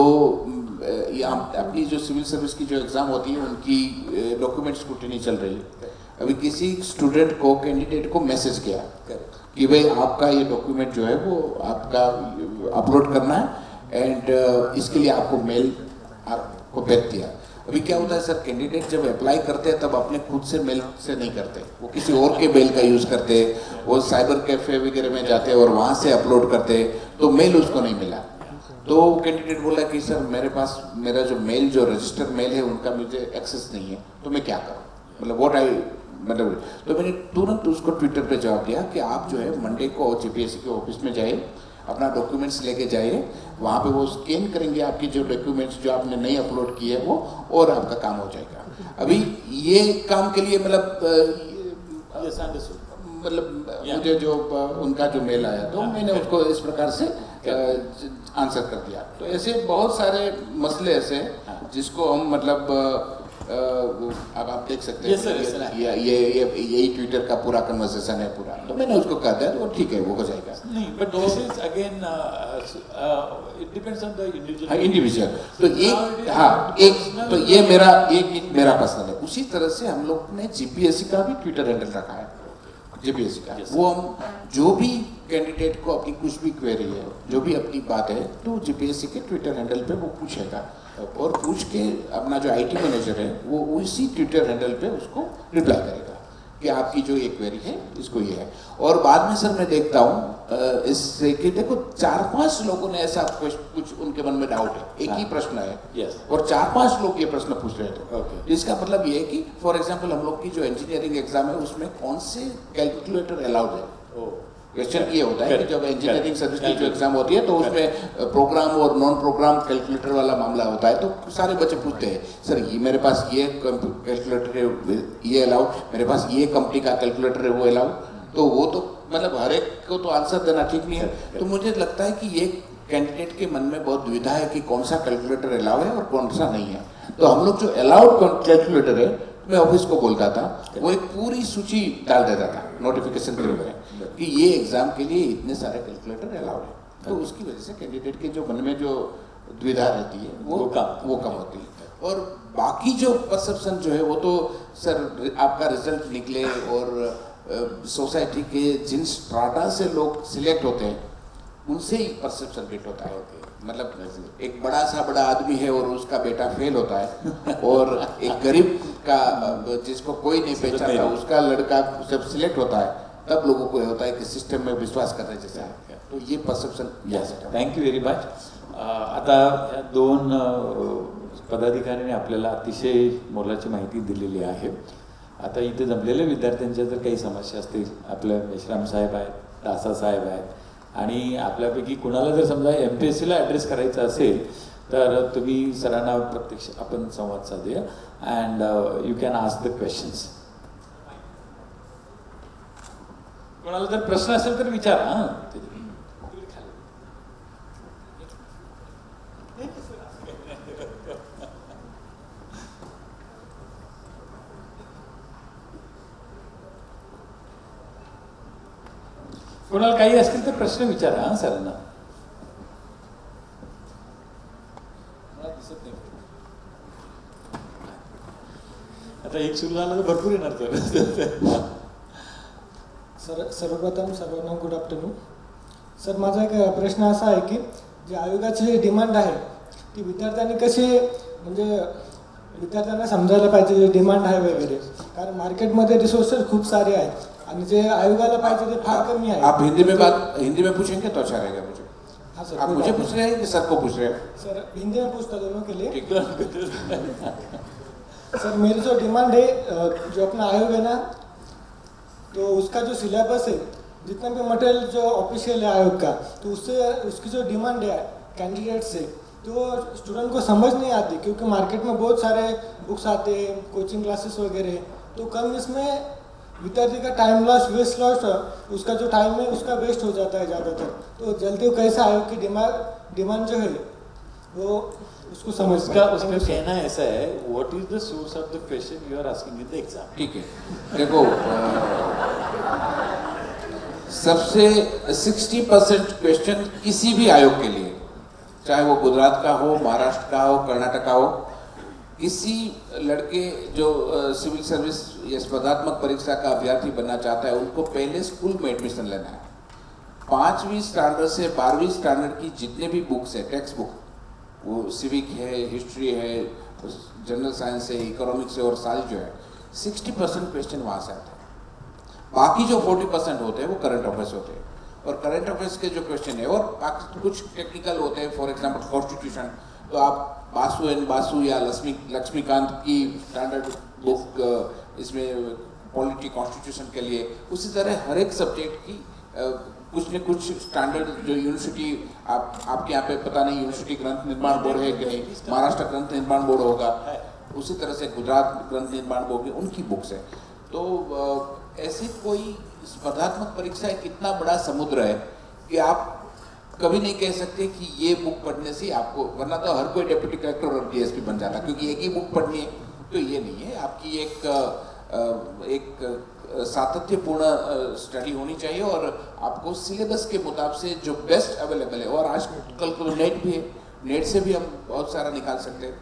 यहाँ अपनी जो सिविल सर्विस की जो एग्ज़ाम होती है उनकी डॉक्यूमेंट स्क्रूटनी चल रही है। अभी किसी स्टूडेंट को कैंडिडेट को मैसेज किया कि भाई आपका ये डॉक्यूमेंट जो है वो आपका अपलोड करना है एंड इसके लिए आपको मेल आपको भेज दिया। अभी क्या होता है सर, कैंडिडेट जब अप्लाई करते हैं तब अपने खुद से मेल से नहीं करते, वो किसी और के मेल का यूज़ करते, वो साइबर कैफे वगैरह में जाते और वहाँ से अपलोड करते, तो मेल उसको नहीं मिला। तो कैंडिडेट बोला कि सर मेरे पास मेरा जो मेल जो रजिस्टर्ड मेल है उनका मुझे एक्सेस नहीं है, तो मैं क्या करूँ, मतलब तो मैंने तुरंत उसको ट्विटर पे जवाब दिया कि आप जो है मंडे को जीपीएससी के ऑफिस में जाइए, अपना डॉक्यूमेंट्स लेके जाइए, वहाँ पे वो स्कैन करेंगे आपकी जो डॉक्यूमेंट्स जो आपने नहीं अपलोड किए वो, और आपका काम हो जाएगा। अभी ये काम के लिए Yes, understood. मतलब मुझे जो उनका जो मेल आया तो मैंने उसको इस प्रकार से आंसर कर दिया। तो ऐसे बहुत सारे मसले ऐसे हैं जिसको हम मतलब अब आप देख सकते Yes, sir, yes, हैं sir. यही ट्विटर का पूरा कन्वर्सेशन है पूरा, तो मैंने उसको कह दिया तो ठीक है वो हो जाएगा। नहीं, but this is again it depends on the individual. हाँ, इंडिविजुअल तो एक हाँ एक तो ये मेरा पर्सनल है। उसी तरह से हम लोग ने जीपीएससी का भी ट्विटर हैंडल रखा है, जीपीएससी का। Yes. वो हम जो भी कैंडिडेट को अपनी कुछ भी क्वेरी है, जो भी अपनी बात है, तो जीपीएससी के ट्विटर हैंडल पे वो पूछेगा और पूछ के अपना जो आईटी मैनेजर है वो उसी ट्विटर हैंडल पे उसको रिप्लाई करेगा कि आपकी जो ये क्वेरी है इसको ये है। और बाद में सर मैं देखता हूँ इससे कि देखो 4-5 लोगों ने ऐसा कुछ उनके मन में डाउट है, एक ही प्रश्न है Yes. और 4-5 लोग ये प्रश्न पूछ रहे थे। Okay. इसका मतलब ये है कि फॉर एग्जाम्पल हम लोग की जो इंजीनियरिंग एग्जाम है उसमें कौन से कैलकुलेटर अलाउड है। Oh. क्वेश्चन ये होता है कि Correct. जब इंजीनियरिंग Correct. सर्विस की जो एग्जाम होती है तो उसमें प्रोग्राम और नॉन प्रोग्राम कैलकुलेटर वाला मामला होता है, तो सारे बच्चे पूछते हैं सर ये मेरे पास ये कैलकुलेटर है ये अलाउड, मेरे पास ये कंपनी का कैलकुलेटर है वो अलाउड, तो वो तो मतलब हर एक को तो आंसर देना ठीक नहीं है। तो मुझे लगता है कि ये कैंडिडेट के मन में बहुत दुविधा है कि कौन सा कैलकुलेटर अलाउ है और कौन सा नहीं है। तो हम लोग जो अलाउड कैलकुलेटर है मैं ऑफिस को बोलता था, वो एक पूरी सूची डाल देता था नोटिफिकेशन के रूप में कि ये एग्जाम के लिए इतने सारे कैलकुलेटर अलाउड है। तो उसकी वजह से कैंडिडेट के जो मन में जो दुविधा रहती है वो कम होती है। और बाकी जो परसेप्शन जो है वो तो सर आपका रिजल्ट निकले और सोसाइटी के जिन स्ट्राटा से लोग सिलेक्ट होते हैं उनसे ही परसेप्शन बिल्ड होता है। मतलब एक बड़ा आदमी है और उसका बेटा फेल होता है और एक गरीब का जिसको कोई नहीं पहचानता उसका लड़का जब सिलेक्ट होता है तब लोगों को होता है कि सिस्टम में विश्वास करने जैसा है। तो ये परसेप्शन थँक्यू व्हेरी मच. आता या दोन पदाधिकाऱ्यांनी आपल्याला अतिशय मोलाची माहिती दिलेली आहे. आता इथे जमलेल्या विद्यार्थ्यांच्या जर काही समस्या असतील, आपल्या मेश्राम साहेब आहेत, दासा साहेब आहेत आणि आपल्यापैकी कुणाला जर समजा MPSCला ॲड्रेस करायचं असेल तर तुम्ही सरांना प्रत्यक्ष आपण संवाद साधूया and you can ask the questions. कोणाला जर प्रश्न असेल तर विचारा. हां कोणाला काही असतील तर प्रश्न विचारा. हां सरांना. मला दिसत नाही. आता एक सुरू झालं तर भरपूर येणार तर. सर्वप्रथम सर्वांना गुड आफ्टरनून. सर, माझा एक प्रश्न असा आहे की जे आयोगाची जी डिमांड आहे ती विद्यार्थ्यांनी कशी म्हणजे विद्यार्थ्यांना समजायला पाहिजे जे डिमांड आहे वगैरे, कारण मार्केटमध्ये रिसोर्सेस खूप सारे आहेत आणि जे आयोगाला पाहिजे ते फार कमी आहे. आप हिंदी में पूछेंगे तो अच्छा रहेगा मुझे. हाँ सर. आप मुझे पूछ रहे हैं कि सर को पूछ रहे हैं? सर हिंदी में पूछता दोनों के लिए. सर मेरी जो डिमांड है जो अपना आयोग है ना, तो उसका जो सिलेबस है जितना भी मटेरियल जो ऑफिशियल है आयोग का, तो उससे उसकी जो डिमांड है कैंडिडेट से तो स्टूडेंट को समझ नहीं आती, क्योंकि मार्केट में बहुत सारे बुक्स आते हैं, कोचिंग क्लासेस वगैरह, तो कम इसमें विद्यार्थी का टाइम लॉस वेस्ट लॉस उसका जो टाइम है उसका वेस्ट हो जाता है ज़्यादातर. तो जल्दी कैसे आयोग की डिमांड जो है वो उसको समझ उसका कहना ऐसा है, what is the source of the question you are asking in the exam. ठीक है. देखो सबसे 60% क्वेश्चन किसी भी आयोग के लिए, चाहे वो गुजरात का हो, महाराष्ट्र का हो, कर्नाटक का हो, किसी लड़के जो सिविल सर्विस या स्पर्धात्मक परीक्षा का अभ्यर्थी बनना चाहता है उनको पहले स्कूल में एडमिशन लेना है. 5वीं स्टैंडर्ड से 12वीं स्टैंडर्ड की जितने भी बुक्स है, टेक्स्ट बुक, वो सिविक है, हिस्ट्री है, जनरल साइंस है, इकोनॉमिक्स है और सारी जो है 60% क्वेश्चन वहाँ से आते हैं. बाकी जो 40% होते हैं वो करंट अफेयर्स होते हैं. और करंट अफेयर्स के जो क्वेश्चन है और बाकी कुछ टेक्निकल होते हैं, फॉर एग्जाम्पल कॉन्स्टिट्यूशन, तो आप बासु या लक्ष्मीकांत की स्टैंडर्ड बुक इसमें पॉलिटी कॉन्स्टिट्यूशन के लिए, उसी तरह हर एक सब्जेक्ट की कुछ न कुछ स्टैंडर्ड जो यूनिवर्सिटी आपके यहाँ पे पता नहीं यूनिवर्सिटी ग्रंथ निर्माण बोर्ड है कि नहीं, महाराष्ट्र ग्रंथ निर्माण बोर्ड होगा, उसी तरह से गुजरात ग्रंथ निर्माण बोर्ड की उनकी बुक्स है. तो ऐसी कोई स्पर्धात्मक परीक्षा एक इतना बड़ा समुद्र है कि आप कभी नहीं कह सकते कि ये बुक पढ़ने से आपको, वरना तो हर कोई डेप्यूटी कलेक्टर और DSP बन जाता, क्योंकि एक ही बुक पढ़नी है. तो ये नहीं है, आपकी एक सातत्यपूर्ण स्टडी होनी चाहिए और आपको सिलेबस के मुताबिक से जो बेस्ट अवेलेबल है, और आजकल तो नेट भी है, नेट से भी हम बहुत सारा निकाल सकते हैं.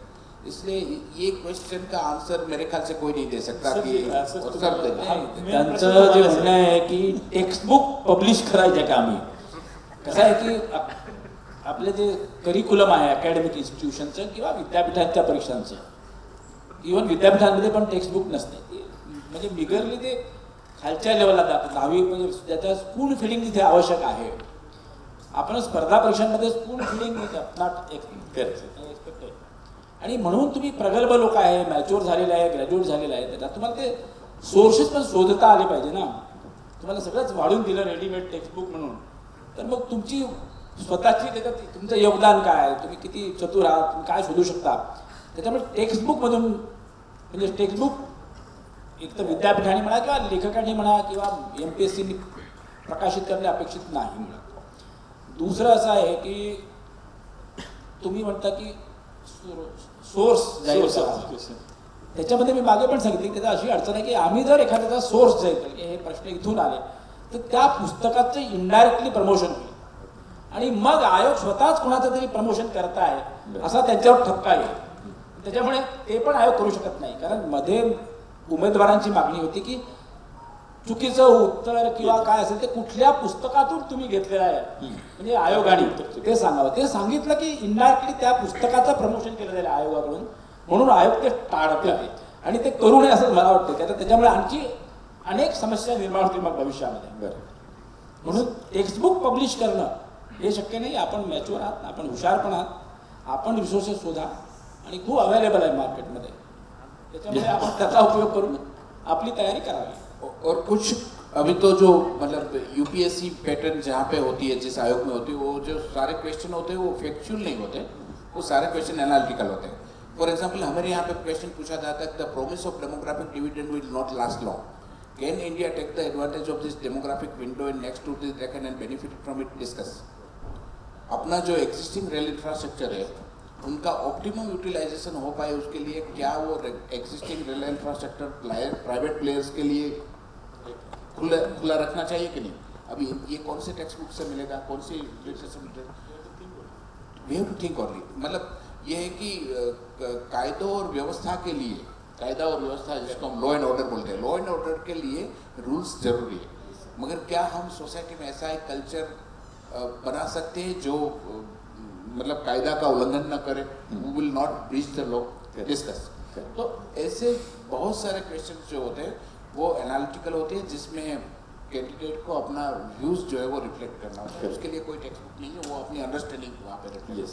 इसलिए ये क्वेश्चन का आंसर मेरे ख्याल से कोई नहीं दे सकता की उत्तर देणे. त्यांचं जे म्हणणं आहे की टेक्स्टबुक पब्लिश करायचे का आम्ही. कसं आहे की आपले जे करिक्युलम आहे अकॅडमिक इन्स्टिट्यूशनचं किंवा विद्यापीठांच्या परीक्षांचं, इव्हन विद्यापीठांमध्ये पण टेक्स्टबुक नसते, म्हणजे बिगरली ते खालच्या लेवलला जातं. 10वी म्हणजे त्याच्या स्पून फिडिंग तिथे आवश्यक आहे. आपण स्पर्धा परीक्षांमध्ये स्पून फिडिंग नॉट एक्सपेक्टेड. आणि म्हणून तुम्ही प्रगल्भ लोक आहे, मॅच्युअर झालेले आहे, ग्रॅज्युएट झालेले आहे, त्याच्यात तुम्हाला ते सोर्सेस पण शोधता आले पाहिजे ना. तुम्हाला सगळंच वाढून दिलं रेडीमेड टेक्स्टबुक म्हणून, तर मग तुमची स्वतःची त्याच्यात तुमचं योगदान काय, तुम्ही किती चतुर आहात, तुम्ही काय शोधू शकता. त्याच्यामुळे टेक्स्टबुकमधून म्हणजे टेक्स्टबुक एक तर विद्यापीठाने म्हणा किंवा लेखकांनी म्हणा किंवा MPSCनी प्रकाशित करणे अपेक्षित नाही म्हणा. दुसरं असं आहे की तुम्ही म्हणता की सोर्स त्याच्यामध्ये मी मागे पण सांगितले की त्याचा अशी अडचण आहे की आम्ही जर एखाद्याचा सोर्स जाईल की हे प्रश्न इथून आले तर त्या पुस्तकाचं इनडायरेक्टली प्रमोशन होईल आणि मग आयोग स्वतःच कोणाचं तरी प्रमोशन करताय असा त्यांच्यावर ठपका येईल. त्याच्यामुळे ते पण आयोग करू शकत नाही, कारण मध्ये उमेदवारांची मागणी होती की चुकीचं उत्तर किंवा काय असेल ते कुठल्या पुस्तकातून तुम्ही घेतलेलं आहे म्हणजे आयोगाने ते सांगावं. ते सांगितलं की इनडायरेक्टली त्या पुस्तकाचं प्रमोशन केलं जाईल आयोगाकडून, म्हणून आयोग ते टाळत आहे आणि ते करू नये असं मला वाटतं की आता त्याच्यामुळे आणखी अनेक समस्या निर्माण होतील मग भविष्यामध्ये. म्हणून टेक्स्टबुक पब्लिश करणं हे शक्य नाही. आपण मॅच्युअर आहात, आपण हुशार पण आहात, आपण रिसोर्सेस शोधा आणि खूप अवेलेबल आहे मार्केटमध्ये, त्याच्यामुळे आपण त्याचा उपयोग करून आपली तयारी करावी. और कुछ अभी तो जो मतलब यूपीएससी पैटर्न जहाँ पे होती है, जिस आयोग में होती है, वो जो सारे क्वेश्चन होते हैं वो फैक्चुअल नहीं होते, वो सारे क्वेश्चन एनालिटिकल होते हैं. फॉर एग्जाम्पल हमारे यहाँ पे क्वेश्चन पूछा जाता है the promise of demographic dividend will not last long. Can India take the advantage of this demographic window in next 2 to 3 decades and benefit from it? Discuss. अपना जो एग्जिस्टिंग रेल इंफ्रास्ट्रक्चर है उनका optimum utilisation हो पाए उसके लिए क्या वो existing rail infrastructure private players के लिए खुला रखना चाहिए कि नहीं? अभी ये कौन से टेक्स्ट बुक से मिलेगा, कौन सी लिटरेचर से मिलेगा? We have to think only. मतलब ये है कि कायदों और व्यवस्था के लिए, कायदा और व्यवस्था जिसको हम लॉ एंड ऑर्डर बोलते हैं, लॉ एंड ऑर्डर के लिए रूल्स जरूरी है. मगर क्या हम सोसाइटी में ऐसा एक कल्चर बना सकते हैं जो मतलब कायदा का उल्लंघन न करे, we will not breach the law? Discuss. तो ऐसे बहुत सारे क्वेश्चन जो होते हैं वो एनालिटिकल होते हैं, जिसमें कैंडिडेट को अपना व्यूज़ जो है वो रिफ्लेक्ट करना होता है. उसके लिए कोई टेक्स्ट बुक नहीं है, वो अपनी अंडरस्टैंडिंग वहाँ पे रखती है.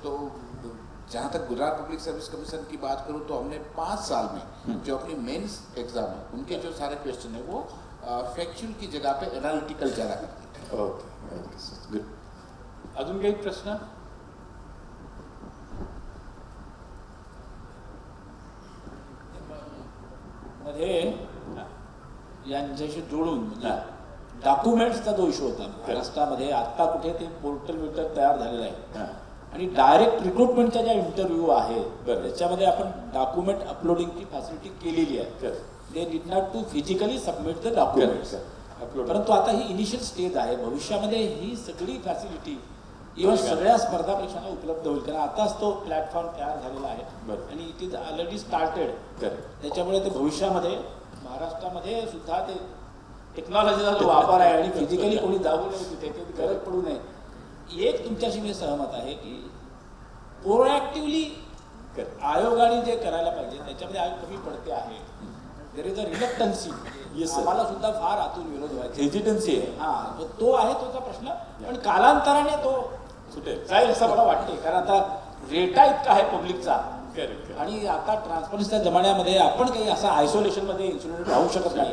तो जहाँ तक गुजरात पब्लिक सर्विस कमीशन की बात करूँ तो हमने 5 साल में जो अपनी मेंस एग्जाम है उनके जो सारे क्वेश्चन है वो फैक्चुअल की जगह पे एनालिटिकल ज़्यादा करते हैं. Okay, good. अजून काही प्रश्न? मध्ये यांच्याशी जोडून म्हणजे डॉक्युमेंट्सचा जो इश्यू होता महाराष्ट्रामध्ये आत्ता कुठे ते पोर्टल तयार झालेलं आहे आणि डायरेक्ट रिक्रुटमेंटच्या ज्या इंटरव्ह्यू आहेत त्याच्यामध्ये आपण डॉक्युमेंट अपलोडिंगची फॅसिलिटी केलेली आहे. They did not to physically submit the documents. परंतु आता ही इनिशियल स्टेज आहे, भविष्यामध्ये ही सगळी फॅसिलिटी इव्हन सगळ्या स्पर्धा परीक्षांना उपलब्ध होईल, कारण आताच तो प्लॅटफॉर्म तयार झालेला आहे आणि इट इज ऑलरेडी स्टार्टेड. त्याच्यामुळे ते भविष्यामध्ये महाराष्ट्रामध्ये सुद्धा ते टेक्नॉलॉजीचा जो वापर आहे आणि फिजिकली कोणी जाऊ नये तिथे, ते गरज पडू नये. एक तुमच्याशी मी सहमत आहे की प्रोएक्टिव्हली आयोगाने जे करायला पाहिजे त्याच्यामध्ये आयोग कमी पडते आहे. There is a reluctance. आम्हाला सुद्धा फार आतून विरोध व्हायचा, हेजिटन्सी आहे. हां, तो आहे तोचा प्रश्न, पण कालांतराने तो सुटेल जाईल असं मला वाटते. कारण आता रेटा इतका आहे पब्लिकचा आणि आता ट्रान्सपरन्सीच्या जमान्यामध्ये आपण काही असं आयसोलेशनमध्ये इन्सुलेटेड राहू शकत नाही.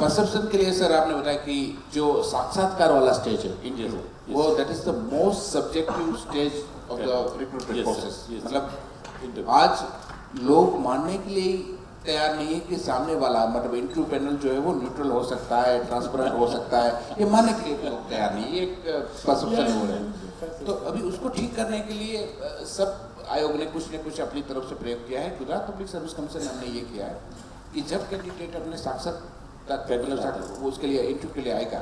परसेप्शन के लिए सर आपने बताया कि जो साक्षात्कार वाला स्टेज है इंटरव्यू, वो that is the most subjective stage of the recruitment process. मतलब आज लोग मानने के लिए तैयार नहीं है कि सामने वाला मतलब इंटरव्यू पैनल जो है वो न्यूट्रल हो सकता है, ट्रांसपेरेंट हो सकता है, ये मानने के लिए लोग तैयार नहीं. ये एक परसेप्शन हो रहा है. तो अभी उसको ठीक करने के लिए सब आयोग ने कुछ न कुछ अपनी तरफ से प्रयोग किया है. गुजरात पब्लिक सर्विस कमीशन हमने ये किया है कि जब कैंडिडेट अपने साक्षात्कार वो उसके लिए इंटरव्यू के लिए आएगा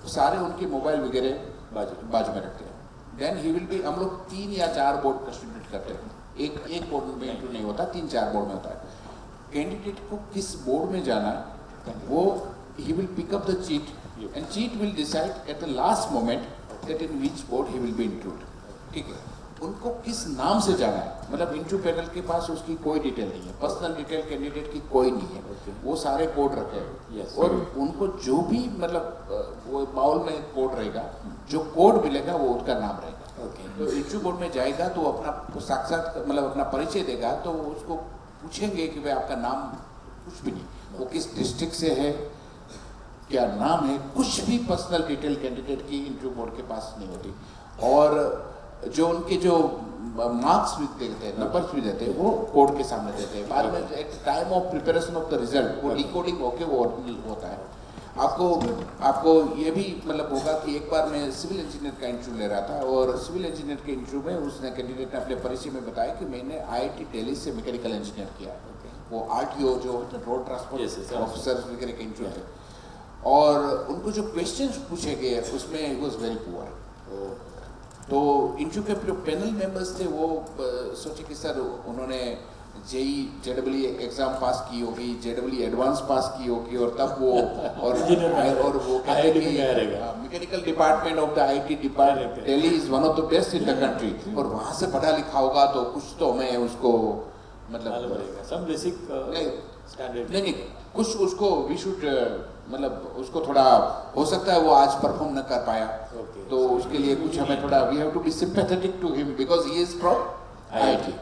तो सारे उनके मोबाइल वगैरह बाजू में रखते हैं. देन ही विल बी, हम लोग 3 या 4 बोर्ड डिस्ट्रीब्यूट करते हैं. एक बोर्ड में इंटरव्यू नहीं होता, 3-4 बोर्ड में होता है. कैंडिडेट को किस बोर्ड में जाना है वो he will pick up the chit and chit will decide at the last moment that in which board he will be include. ठीक है, उनको किस नाम से जाना है, मतलब इंटरव्यू पैनल के पास उसकी कोई डिटेल नहीं है, पर्सनल डिटेल कैंडिडेट की कोई नहीं है. वो सारे कोड रखे हैं और उनको जो भी मतलब वो बाउल में कोड रहेगा, जो कोड मिलेगा वो उसका नाम रहेगा. तो इंटरव्यू बोर्ड में जाएगा तो अपना साक्षात मतलब अपना परिचय देगा तो उसको पूछेंगे कि भाई आपका नाम, कुछ भी नहीं, वो किस डिस्ट्रिक्ट से है, क्या नाम है, कुछ भी पर्सनल डिटेल कैंडिडेट की इंटरव्यू बोर्ड के पास नहीं होती. और जो उनके जो मार्क्स भी देते हैं, नंबर्स भी देते हैं, वो कोड के सामने देते हैं. बाद में at time of preparation of the result वो डिकोडिंग होके वो होता है. आपको ये भी मतलब होगा कि एक बार मैं सिविल इंजीनियर का इंटरव्यू ले रहा था और सिविल इंजीनियर के इंटरव्यू में उसने कैंडिडेट ने अपने परिचय में बताया कि मैंने IIT दिल्ली से मैकेनिकल इंजीनियर किया है. वो RTO जो रोड ट्रांसपोर्ट ऑफिसर वगैरह के इंटरव्यू थे और उनको जो क्वेश्चंस पूछे गए उसमें ही वॉज वेरी पुअर. तो इंटरव्यू के जो पैनल मेंबर्स थे वो सोचे कि सर उन्होंने जेई जेडब्ल्यू एग्जाम पास की होगी, जेडब्ल्यू एडवांस पास की होगी, और तब वो और वो कहते हैं कि mechanical department of the IT department Delhi is one of the best in the country, और वहाँ से पढ़ा लिखा होगा तो कुछ तो हमें उसको मतलब सम बेसिक स्टैंडर्ड नहीं कुछ उसको वी शुड मतलब उसको थोड़ा हो सकता है वो आज परफॉर्म न कर पाया, तो उसके लिए कुछ हमें थोड़ा we have to be sympathetic to him because he is from IIT.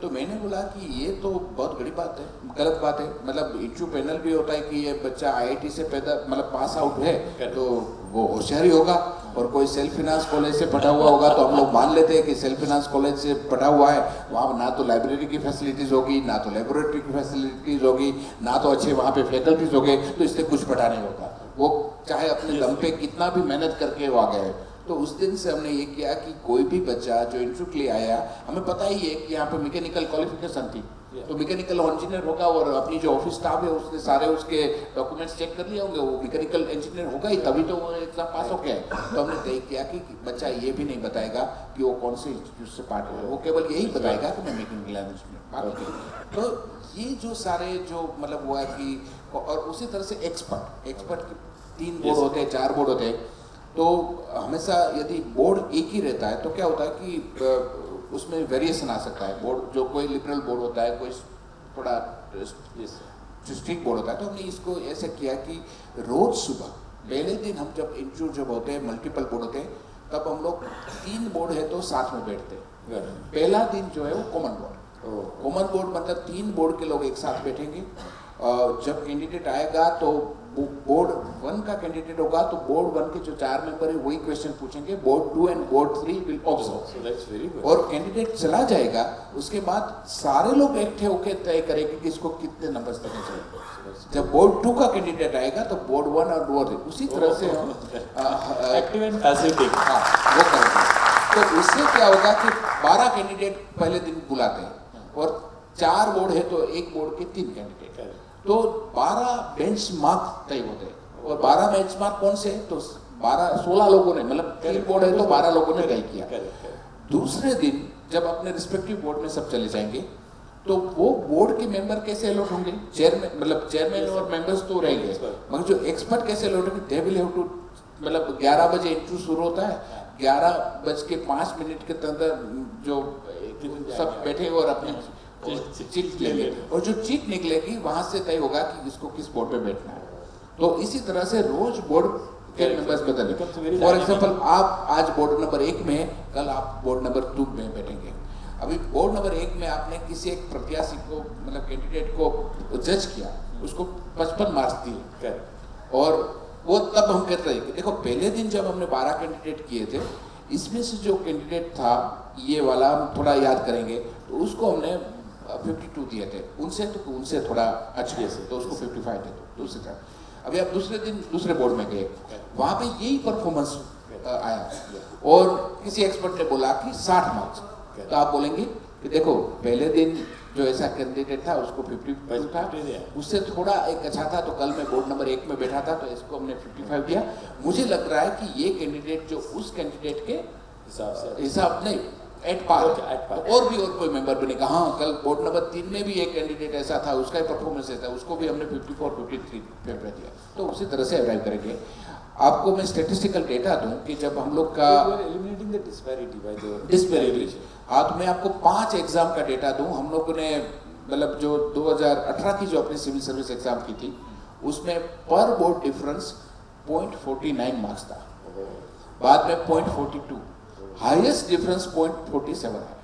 तो मैंने बोला कि ये तो बहुत बड़ी बात है, गलत बात है, मतलब इंटरव्यू पैनल भी होता है कि ये बच्चा आईआईटी से पैदा मतलब पास आउट है तो वो होशियार ही होगा, और कोई सेल्फ फाइनेंस कॉलेज से पढ़ा हुआ होगा तो हम लोग मान लेते हैं कि सेल्फ फाइनेंस कॉलेज से पढ़ा हुआ है, वहाँ ना तो लाइब्रेरी की फैसिलिटीज़ होगी, ना तो लेबोरेटरी की फैसिलिटीज़ होगी, ना तो अच्छे वहाँ पे फैकल्टीज होंगे, तो इससे कुछ पढ़ा नहीं होगा, वो चाहे अपने दम पे कितना भी मेहनत करके वो आ गया है। तो उस दिन से हमने ये किया कि कोई भी बच्चा जो इंटरव्यू के लिए आया, हमें पता ही है कि यहाँ पे मैकेनिकल क्वालिफिकेशन थी, तो मैकेनिकल इंजीनियर होगा, और अपनी जो ऑफिस स्टाफ है उसने सारे उसके डॉक्यूमेंट्स चेक कर लिए होंगे, वो मैकेनिकल इंजीनियर होगा ही, तभी तो वो एग्जाम पास हो गया है। तो हमने तय किया कि बच्चा ये भी नहीं बताएगा कि वो कौन से इंस्टीट्यूट से पार्ट हो, वो केवल यही बताएगा कि मैं मैकेनिकल इंजीनियर। तो ये जो सारे जो मतलब हुआ कि, और उसी तरह से एक्सपर्ट की 3 बोर्ड होते हैं, 4 बोर्ड होते हैं, तो हमेशा यदि बोर्ड एक ही रहता है तो क्या होता है कि उसमें वेरिएशन आ सकता है, बोर्ड जो कोई लिबरल बोर्ड होता है, कोई थोड़ा स्ट्रिक्ट बोर्ड होता है, तो हमने इसको ऐसे किया कि रोज सुबह पहले दिन हम जब इंटरव्यू जब होते हैं मल्टीपल बोर्ड होते हैं, तब हम लोग 3 बोर्ड है तो साथ में बैठते हैं। पहला दिन जो है वो कॉमन बोर्ड मतलब 3 बोर्ड के लोग एक साथ बैठेंगे, जब कैंडिडेट आएगा तो बोर्ड 1 का कैंडिडेट होगा तो बोर्ड 1 के जो 4 मेंबर है वही क्वेश्चन पूछेंगे, board 2 and board 3 will observe, और कैंडिडेट चला जाएगा उसके बाद सारे लोग इकट्ठे होकर तय करेंगे कि इसको कितने नंबर्स देने चाहिए। जब बोर्ड 2 का कैंडिडेट आएगा तो बोर्ड 1 और बोर्ड 3 उसी तरह से हम एक्टिव एंड पैसिव वो करेंगे। तो उससे क्या होगा कि 12 कैंडिडेट पहले दिन बुलाते हैं, और 4 बोर्ड है तो एक बोर्ड के 3 कैंडिडेट, तो 12 बेंचमार्क तय होते हैं, और 12 बेंचमार्क कौन से तो 16 लोगों ने, मतलब 3 बोर्ड है तो 12 लोगों ने तय किया। दूसरे दिन जब अपने रिस्पेक्टिव बोर्ड में सब चले जाएंगे तो वो बोर्ड के मेंबर कैसे अलॉट होंगे, चेयरमैन और मेंबर्स तो रहेंगे, मगर जो एक्सपर्ट कैसे अलॉट होंगे, दे विल हैव टू मतलब 11 बजे इंटरव्यू शुरू होता है, 11:05 के अंदर जो सब बैठे और अपने चिट लेंगे, और जो चिट निकलेगी वहां से तय होगा कि इसको किस बोर्ड पे बैठना है। तो इसी तरह से रोज बोर्ड के मेंबर्स बदलेंगे। फॉर एग्जांपल आप आज बोर्ड नंबर 1 में हैं, कल आप बोर्ड नंबर 2 में बैठेंगे। अभी बोर्ड नंबर 1 में आपने किसी एक प्रत्याशी को मतलब कैंडिडेट को जज किया, उसको 55 मार्क्स दिए, और वो तब हम कहते हैं कि देखो पहले दिन जब हमने 12 कैंडिडेट किए थे, इसमें से जो कैंडिडेट था ये वाला हम थोड़ा याद करेंगे, तो उसको हमने 52 दिए थे, उनसे थोड़ा अच्छे से तो उसको 55 थे, तो दूसरी तरह। अभी आप दूसरे दिन दूसरे बोर्ड में गए, वहाँ पे यही परफॉर्मेंस आया, और किसी एक्सपर्ट ने बोला कि 60 मार्क्स, तो आप बोलेंगे कि देखो पहले दिन जो ऐसा कैंडिडेट था उसको 52 था, उससे थोड़ा एक अच्छा था, तो कल मैं बोर्ड नंबर 1 में बैठा था तो इसको हमने 55 दिया। मुझे लग रहा है कि ये कैंडिडेट जो उस कैंडिडेट के हिसाब नहीं एट पार, और कोई मेंबर भी नहीं कहा, हाँ कल बोर्ड नंबर 3 में भी एक कैंडिडेट ऐसा था, उसका परफॉर्मेंस ऐसा, उसको भी हमने 54-53 पेपर दिया, तो उसी तरह से अराइव करेंगे। आपको मैं स्टैटिस्टिकल डेटा दूं कि जब हम लोग का eliminating the disparity by the disparity, हाँ तो मैं आपको 5 एग्जाम का डेटा दूं। हम लोगों ने मतलब जो 2018 की जो अपनी सिविल सर्विस एग्जाम की थी, उसमें पर बोर्ड डिफरेंस 0.49 मार्क्स था, बाद में 0.42, हाईएस्ट डिफरेंस 0.47 है।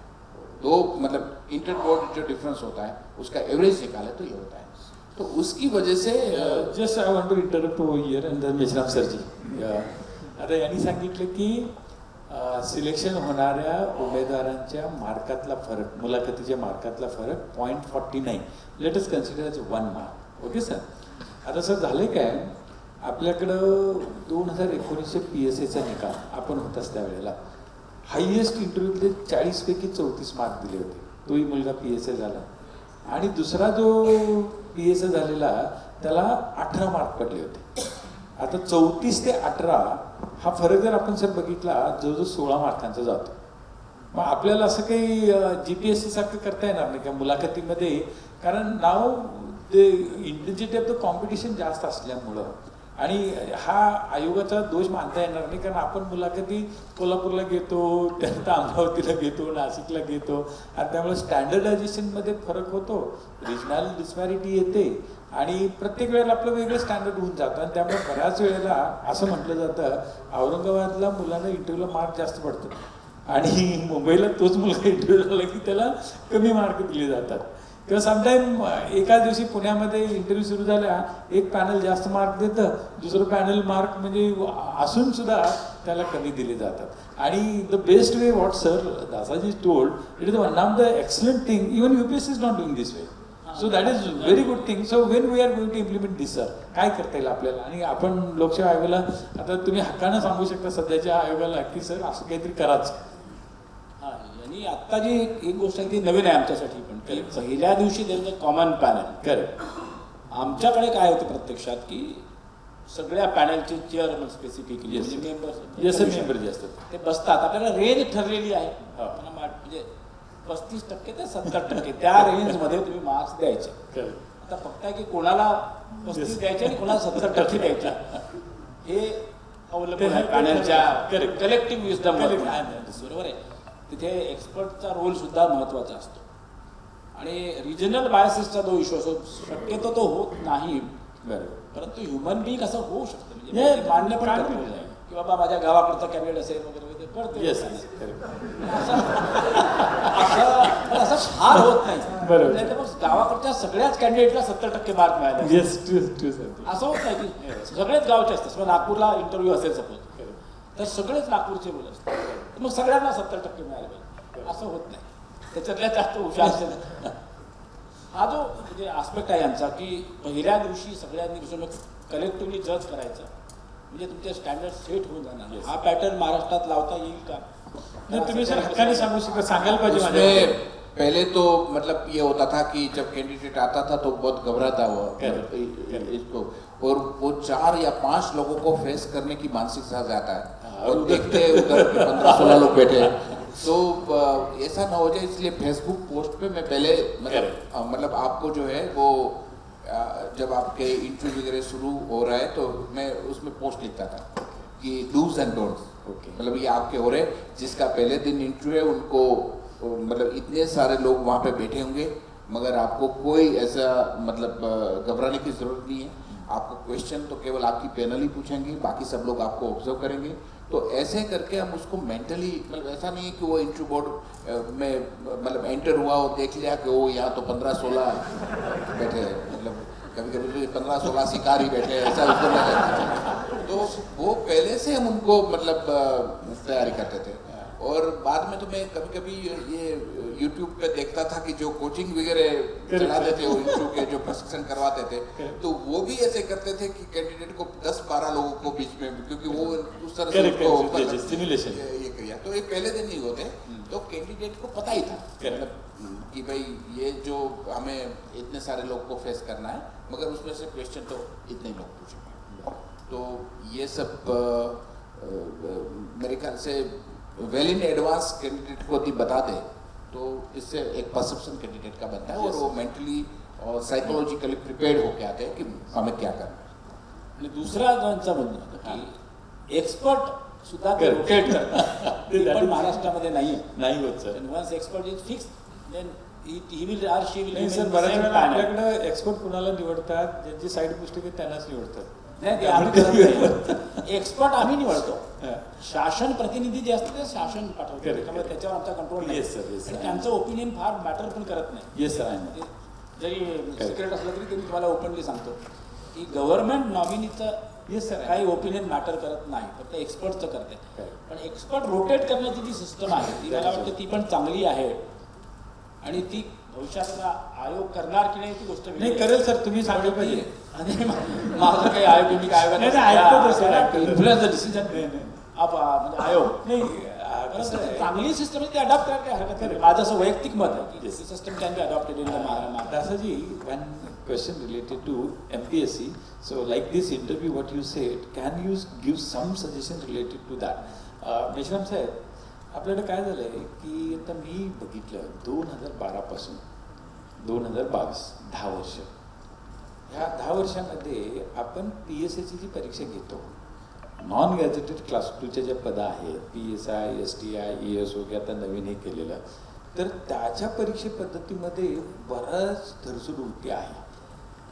तो मतलब इंटर बोर्ड जो डिफरेंस होता है उसका एवरेज निकाले तो ये होता है, तो उसकी वजह से just I want to interrupt over here and then Meshram सरजी, आता यांनी सांगितलं की सिलेक्शन होणाऱ्या उमेदवारांच्या मार्कातला फरक, मुलाखतीच्या मार्कातला फरक 0.49, let us consider as 1 mark, okay sir. आता सर झाले काय, आपल्याकडं 2019 PSAचा निकाल आपण होताच त्यावेळेला हायएस्ट इंटरव्ह्यूमध्ये 40 पैकी 34 मार्क दिले होते, तोही मुलगा PSA झाला, आणि दुसरा जो PSA झालेला त्याला 18 मार्क पडले होते। आता 34 ते 18 हा फरक जर आपण सर बघितला जवळजवळ 16 मार्कांचा जातो, मग आपल्याला असं काही GPSC सारखं करता येणार नाही का मुलाखतीमध्ये, कारण नाव ते इंटेन्सिटी ऑफ द कॉम्पिटिशन जास्त असल्यामुळं आणि हा आयोगाचा दोष मानता येणार नाही, कारण आपण मुलाखती कोल्हापूरला घेतो, त्यानंतर अमरावतीला घेतो, नाशिकला घेतो आणि त्यामुळे स्टँडर्डायझेशनमध्ये फरक होतो, रिजनल डिस्पॅरिटी येते आणि प्रत्येक वेळेला आपलं वेगळं स्टँडर्ड होऊन जातं आणि त्यामुळे बऱ्याच वेळेला असं म्हटलं जातं औरंगाबादला मुलांना इंटरव्ह्यूला मार्क जास्त पडतात आणि मुंबईला तोच मुलगा इंटरव्ह्यू झाला की त्याला कमी मार्क दिले जातात. किंवा समटाईम एकाच दिवशी पुण्यामध्ये इंटरव्ह्यू सुरू झाला, एक पॅनल जास्त मार्क देतं, दुसरं पॅनल मार्क म्हणजे असून सुद्धा त्याला कमी दिले जातात. आणि the best way what sir Dasaji told, it is one of the excellent thing, even UPSC is not doing this way. So that is very good thing. So when we are going to implement this sir, काय करता येईल आपल्याला? आणि आपण लोकसेवा आयोगाला आता तुम्ही हक्कानं सांगू शकता सध्याच्या आयोगाला की सर असं काहीतरी कराच. हा, आणि आत्ता जी एक गोष्ट आहे ती नवीन आहे आमच्यासाठी पण, की पहिल्या दिवशी देर is a common panel. Correct. आमच्याकडे काय होतं प्रत्यक्षात की सगळ्या पॅनलचे चेअरमन स्पेसिफिकली Yes. म्हणजे Yes, मेंबर्स member जे असतात ते बसतात. आपल्याला रेंज ठरलेली आहे म्हणजे 35% ते 70% त्या रेंजमध्ये तुम्ही मार्क्स द्यायचे. करेक्ट. आता फक्त आहे की कोणाला 35 द्यायचे आणि कोणाला 70% द्यायचे हे अवलंबून आहे पॅनलच्या Correct. Collective wisdom. Correct. बरोबर आहे. तिथे एक्सपर्टचा रोल सुद्धा महत्त्वाचा असतो आणि रिजनल बायसेसचा जो इश्यू असतो शक्यतो तो होत नाही, बरोबर. परंतु ह्युमन बिंग असं होऊ शकतं म्हणजे Yeah, ते मान्य पण काय करतो नाही. की बाबा माझ्या गावाकडचा कॅन्डिडेट असेल वगैरे वगैरे कळतं. Yes correct. असं फार होत नाही. बरोबर. नाही तर मग गावाकडच्या सगळ्याच कॅन्डिडेटला 70% मार्क मिळाले येस ट्रू सर. असं होत नाही की सगळेच गावचे असतात. समजा नागपूरला इंटरव्ह्यू असेल सपोज तर सगळेच नागपूरचे मुलं असतात, तर मग सगळ्यांना 70% मिळाले पाहिजे असं होत नाही. त्याच्यातल्या जास्त हुशार असेल. हा जो म्हणजे आस्पेक्ट आहे आमचा की पहिल्या दिवशी सगळ्यांनी कलेक्टिव्हली जज करायचं म्हणजे तुमचे स्टँडर्ड सेट होऊन जाणार. हा पॅटर्न महाराष्ट्रात लावता येईल का? नाही तुम्ही सर हक्काने सांगू शकता, सांगायला पाहिजे उसमें माझ्या. पहले तो मतलब ये होता था कि जब कैंडिडेट आता था तो बहुत घबराता हुआ Correct. इसको, और वो 4 या 5 लोगों को फेस करने की मानसिकता जाता है और देखते हैं उधर 15-16 लोग बैठे हैं, तो ऐसा ना हो जाए इसलिए फेसबुक पोस्ट पे मैं पहले मतलब आपको जो है वो जब आपके इंटरव्यू वगैरह शुरू हो रहा है तो मैं उसमें पोस्ट लिखता था कि डूज एंड डोंट्स. मतलब ये आपके हो रहे, जिसका पहले दिन इंटरव्यू है उनको मतलब इतने सारे लोग वहाँ पे बैठे होंगे मगर आपको कोई ऐसा मतलब घबराने की ज़रूरत नहीं है. आपको क्वेश्चन तो केवल आपकी पैनल ही पूछेंगे, बाकी सब लोग आपको ऑब्जर्व करेंगे. तो ऐसे करके हम उसको मेंटली मतलब ऐसा नहीं है कि वो इंटरव्यू बोर्ड में मतलब एंटर हुआ और देख लिया कि वो यहाँ तो 15-16 बैठे हैं, मतलब कभी कभी 15-16 शिकारी बैठे हैं ऐसा उसको लगा. तो वो पहले से हम उनको मतलब तैयारी करते थे. और बाद में तो मैं कभी कभी ये YouTube पे देखता था कि जो कोचिंग वगैरह चलाते थे वो इंटरव्यू के जो प्रशिक्षण करवाते थे तो वो भी ऐसे करते थे कि कैंडिडेट को 10-12 लोगों को बीच में, क्योंकि वो उस तरह से उसको स्टिमुलेशन ये किया. तो ये पहले दिन ही होते तो कैंडिडेट को पता ही था मतलब कि भाई ये जो हमें इतने सारे लोग को फेस करना है मगर उसमें से क्वेश्चन तो इतने ही लोग पूछेंगे. तो ये सब मेरे ख्याल से वेल इन एडवांस कैंडिडेट को यदि बता दे तो इससे एक परसेप्शन कैंडिडेट का बनता है और वो मेंटली और साइकोलॉजिकली प्रिपेयर्ड होके आते हैं कि हमें क्या करना है. आणि दुसरा त्यांचं म्हणणं होतं की एक्सपर्ट सुद्धा ते रोटेट करतात. ते पण महाराष्ट्रामध्ये नाही आहे. नाही होत sir. Once expert is fix then he will or she will नाही सर, बऱ्याच वेळेला आपल्याकडे एक्सपर्ट कुणाला निवडतात, ज्यांची साईड पुस्तके त्यांनाच निवडतात. नाही ते आम्ही करत नाही. एक्सपर्ट आम्ही निवडतो. शासन प्रतिनिधी जे असतात ते शासन पाठवतो, त्यामुळे त्याच्यावर आमचा कंट्रोल नाही. Yes, sir, yes, sir. आणि त्यांचं ओपिनियन फार मॅटर पण करत नाही. Yes sir. ते जरी सिक्रेट असलं तरी ते मी तुम्हाला ओपनली सांगतो की गव्हर्नमेंट नॉमिनीचं येस सर काही ओपिनियन मॅटर करत नाही, फक्त एक्सपर्टचं करते. Correct. पण एक्सपर्ट रोटेट करण्याची जी सिस्टम आहे ती मला वाटतं ती पण चांगली आहे आणि ती भविष्यातला आयोग करणार की नाही ती गोष्ट नाही करेल सर, तुम्ही सांगितलं पाहिजे. आणि माझं काही आयोग मी काय इन्फ्लुएन्स डिसिजन म्हणजे आयोग नाही परंतु ती चांगली सिस्टम आहे ती अडॉप्ट करायला काही हरकत नाही. माझं असं वैयक्तिक मत आहे की system can be adopted in the Maharashtra. Dasaji, one question related to MPSC. So, like this interview, what you said, can you give some suggestion related to that? Meshram said, आपल्याकडे काय झालं आहे की आता मी बघितलं 2012 पासून 2022 10 वर्ष, ह्या 10 वर्षामध्ये आपण PSIची जी परीक्षा घेतो, नॉन गॅझेटेड क्लास 2च्या ज्या पदं आहेत, PSI, STI, ESO आता नवीन हे केलेलं, तर त्याच्या परीक्षे पद्धतीमध्ये बराच धरसुडवृत्ती आहे.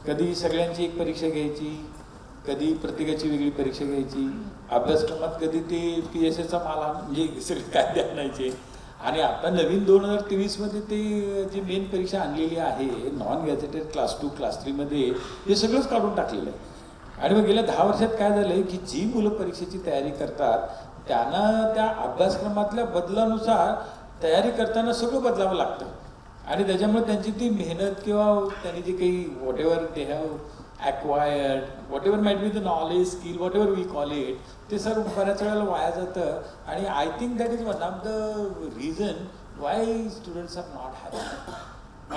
कधी सगळ्यांची एक परीक्षा घ्यायची, कधी प्रत्येकाची वेगळी परीक्षा घ्यायची, अभ्यासक्रमात कधी ते PSIचा माल म्हणजे सगळे कायदे आणायचे. आणि आता नवीन 2023मध्ये ते जी मेन परीक्षा आणलेली आहे नॉन गॅझेटेड क्लास 2 क्लास 3मध्ये हे सगळंच काढून टाकलेलं आहे. आणि मग गेल्या 10 वर्षात काय झालं आहे की जी मुलं परीक्षेची तयारी करतात त्यांना त्या अभ्यासक्रमातल्या बदलानुसार तयारी करताना सगळं बदलावं लागतं. आणि त्याच्यामुळे त्यांची ती मेहनत किंवा त्यांनी जे काही whatever they have acquired, whatever might be the knowledge, skill, whatever we call it, ते सर्व बऱ्याच वेळेला वाया जातं. आणि I think that is one of the reason why students are not happy.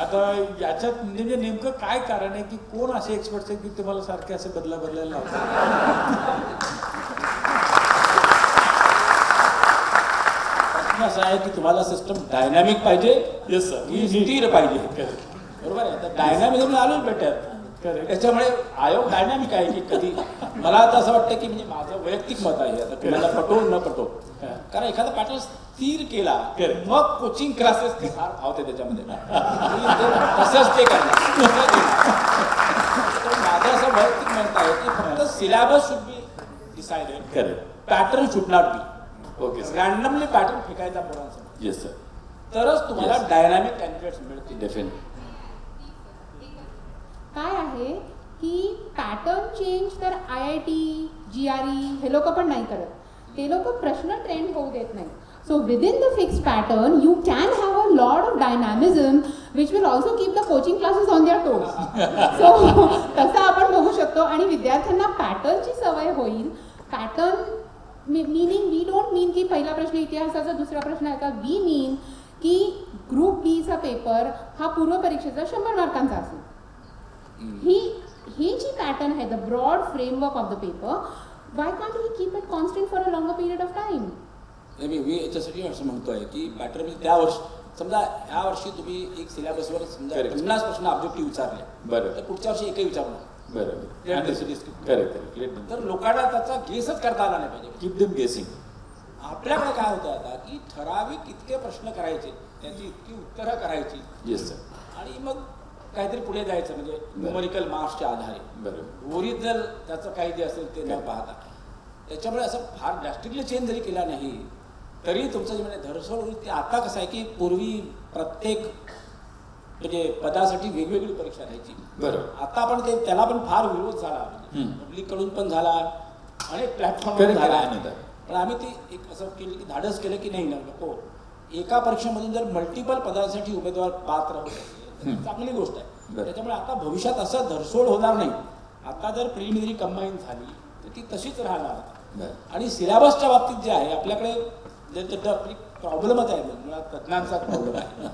आता याच्यात म्हणजे नेमकं काय कारण आहे की कोण असे एक्सपर्ट्स आहेत की तुम्हाला सारखे असे बदलायला लावतात? प्रश्न असा आहे की तुम्हाला सिस्टम डायनामिक पाहिजे, येस सर, की स्थिर पाहिजे. बरोबर आहे. तर डायनामिझम आलोच बेटर. त्याच्यामुळे आयोग डायनामिक आहे की कधी मला आता असं वाटतं की म्हणजे माझं वैयक्तिक मत आहे, आता तुम्हाला पटो न पटो, कारण एखादा पॅटर्न स्थिर केला मग कोचिंग क्लासेस ते फार आवते त्याच्यामध्ये तसंच ते करणार. माझं असं वैयक्तिक मत आहे की फक्त syllabus should be decided, correct, pattern should not be. Okay sir, randomly pattern फेकायचा पोरांसमोर, येस सर, तरच तुम्हाला Yes. डायनामिक कॅन्डिडेट्स मिळतील. डेफिनेटली. काय आहे की पॅटर्न चेंज तर IIT, GRE हे लोक पण नाही करत. ते लोक प्रश्न ट्रेंड होऊ देत नाही. So within the fixed pattern you can have a lot of dynamism which will also keep the coaching classes on their toes. So तसं आपण बघू शकतो आणि विद्यार्थ्यांना पॅटर्नची सवय होईल. Pattern meaning we don't mean की पहिला प्रश्न इतिहासाचा, दुसरा प्रश्न याचा. वी मीन की ग्रुप बीचा पेपर हा पूर्व परीक्षेचा 100 मार्कांचा असेल. ही जी पॅटर्न आहे, the broad framework of the paper, Y can't we keep it constant for a longer period of time? मी याच्यासाठी असं म्हणतोय की पॅटर्न म्हणजे त्या वर्षी समजा ह्या वर्षी तुम्ही एक सिलेबसवर समजा Correct. 50 प्रश्न ऑब्जेक्टिव्ह विचारले, बरं. तर पुढच्या वर्षी एकही विचारणार. बरोबर, करेक्ट, तर लोकांना त्याचा गेसच करता आला नाही पाहिजे. कीप देम गेसिंग. आपल्याकडे काय होतं आता की ठराविक इतके प्रश्न करायचे, त्याची इतकी उत्तरं करायची, येस सर, आणि मग काहीतरी पुढे जायचं म्हणजे न्यूमरिकल मार्क्सच्या आधारे. बरोबर, ओरिजिनल त्याचं काही जे असेल ते न पाहता. त्याच्यामुळे असं फार ड्रॅस्टिकली चेंज जरी केला नाही तरी तुमचं जे म्हणजे धरसोड. आता कसं आहे की पूर्वी प्रत्येक म्हणजे पदासाठी वेगवेगळी परीक्षा घ्यायची. बरोबर, आता आपण त्याला पण फार विरोध झाला, पब्लिक कडून पण झाला, अनेक प्लॅटफॉर्म झाला. पण आम्ही ते एक असं केलं की धाडस केलं की नाही नको, एका परीक्षेमधून जर मल्टिपल पदासाठी उमेदवार पात्र होत असेल तर चांगली गोष्ट आहे. त्याच्यामुळे आता भविष्यात असं धरसोड होणार नाही. आता जर प्रिलिमिनरी कंबाईन झाली तर ती तशीच राहणार. आणि सिलेबसच्या बाबतीत जे आहे आपल्याकडे आपली प्रॉब्लेमच आहे, मुळात तज्ञांचा प्रॉब्लेम आहे.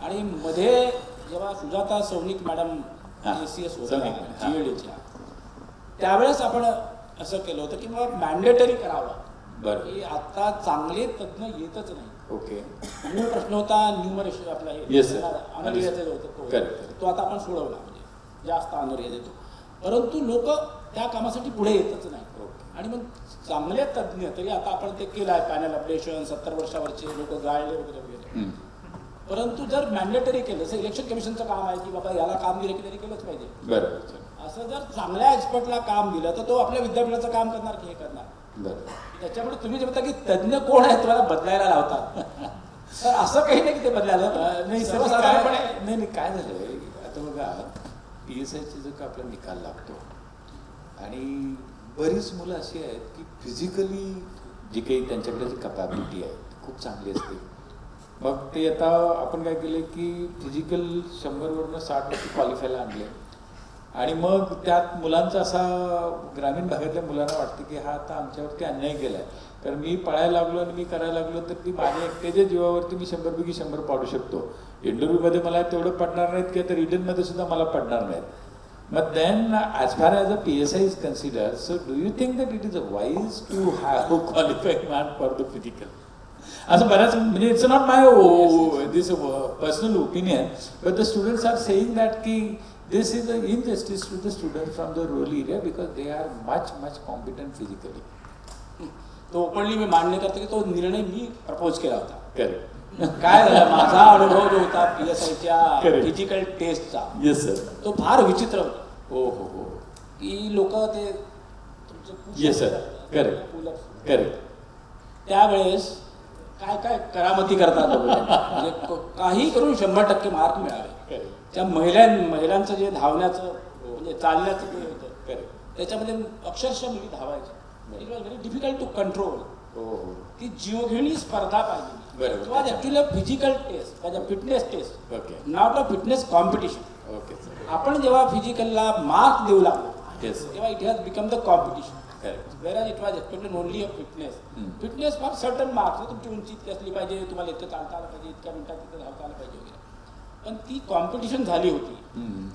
आणि मध्ये जेव्हा सुजाता सौनिक मॅडम ACS होत्या GADच्या, त्यावेळेस आपण असं केलं होतं की मग मॅन्डेटरी करावं. बरं, की आता चांगले तज्ञ येतच नाही. ओके, मूळ प्रश्न होता न्यूमरेशन आपला Yes, sir. अनर्याचं होतं Correct. तो आता आपण सोडवला, म्हणजे जास्त अनर्या देतो. परंतु लोक त्या कामासाठी पुढे येतच नाही. आणि मग चांगले तज्ज्ञ तरी आता आपण ते केलं आहे, पॅनल अपडेशन, 70 वर्षावरचे लोक गाळले वगैरे वगैरे. परंतु जर मॅन्डेटरी केलं, जसं इलेक्शन कमिशनचं काम आहे की बाबा याला काम दिलं की त्यांनी केलंच पाहिजे, बरोबर, असं जर चांगल्या एक्सपर्टला काम दिलं तर तो आपल्या विद्यापीठाचं काम करणार की हे करणार. बरोबर. त्याच्यामुळे तुम्ही जे म्हणता की तज्ज्ञ कोण आहे तुम्हाला बदलायला लावतात, तर असं काही नाही की ते बदलायला नाही सर, सर्वसाधारणपणे नाही काय झालंय आता बघा, PSIचे जो का आपला निकाल लागतो आणि बरीच मुलं अशी आहेत की फिजिकली जी काही त्यांच्याकडे जी कपॅबिलिटी आहे ती खूप चांगली असते. मग ते आता आपण काय केलं की फिजिकल 100वरनं 60 क्वालिफायला आणले. आणि मग त्यात मुलांचा असा ग्रामीण भागातल्या मुलांना वाटतं की हा आता आमच्यावरती अन्याय केला आहे, कारण मी पळायला लागलो आणि मी करायला लागलो तर ती माझ्या एकट्याच्या जीवावरती मी 100 पैकी 100 पाडू शकतो. इंटरव्ह्यूमध्ये मला तेवढं पडणार नाहीत किंवा तर रिटर्नमध्ये सुद्धा मला पडणार नाहीत. But then, as far as a PSI is considered, so do you think that it is wise to have a qualified man for the physical? असं बऱ्याच म्हणजे it's not my this personal opinion but the students are saying that की this is a injustice to the student from the rural area because they are much competent physically. तो openly मी मान्य करतो की तो निर्णय मी प्रपोज केला होता. करेक्ट. काय झालं, माझा अनुभव जो होता PSIच्या Correct. फिजिकल टेस्टचा येस सर. तो फार विचित्र होता. हो. की लोक ते तुमचं येस सर. करेक्ट. करेक्ट. त्यावेळेस काय काय करामती करतात लोकं. म्हणजे काही करून 100% मार्क मिळाले. करेक्ट. त्या महिलांचं जे धावण्याचं म्हणजे चालण्याचं जे होतं करेक्ट. त्याच्यामध्ये अक्षरशः मुली धावायच्या. It was very difficult to control. हो. ती जीवघेणी स्पर्धा पाहिजे. बरोबर. It was actually a physical test, was a fitness test, okay. Not a fitness competition. Okay sir. आपण जेव्हा फिजिकलला मार्क देऊ लागलो Yes. तेव्हा it has become the competition. Correct. Where it was expected only a fitness. Fitness for certain marks, तुमची उंची इतकी असली पाहिजे, तुम्हाला इतकं चालता आलं पाहिजे, इतक्या मिनिटात तिथं धावता आलं पाहिजे वगैरे. पण ती कॉम्पिटिशन झाली होती.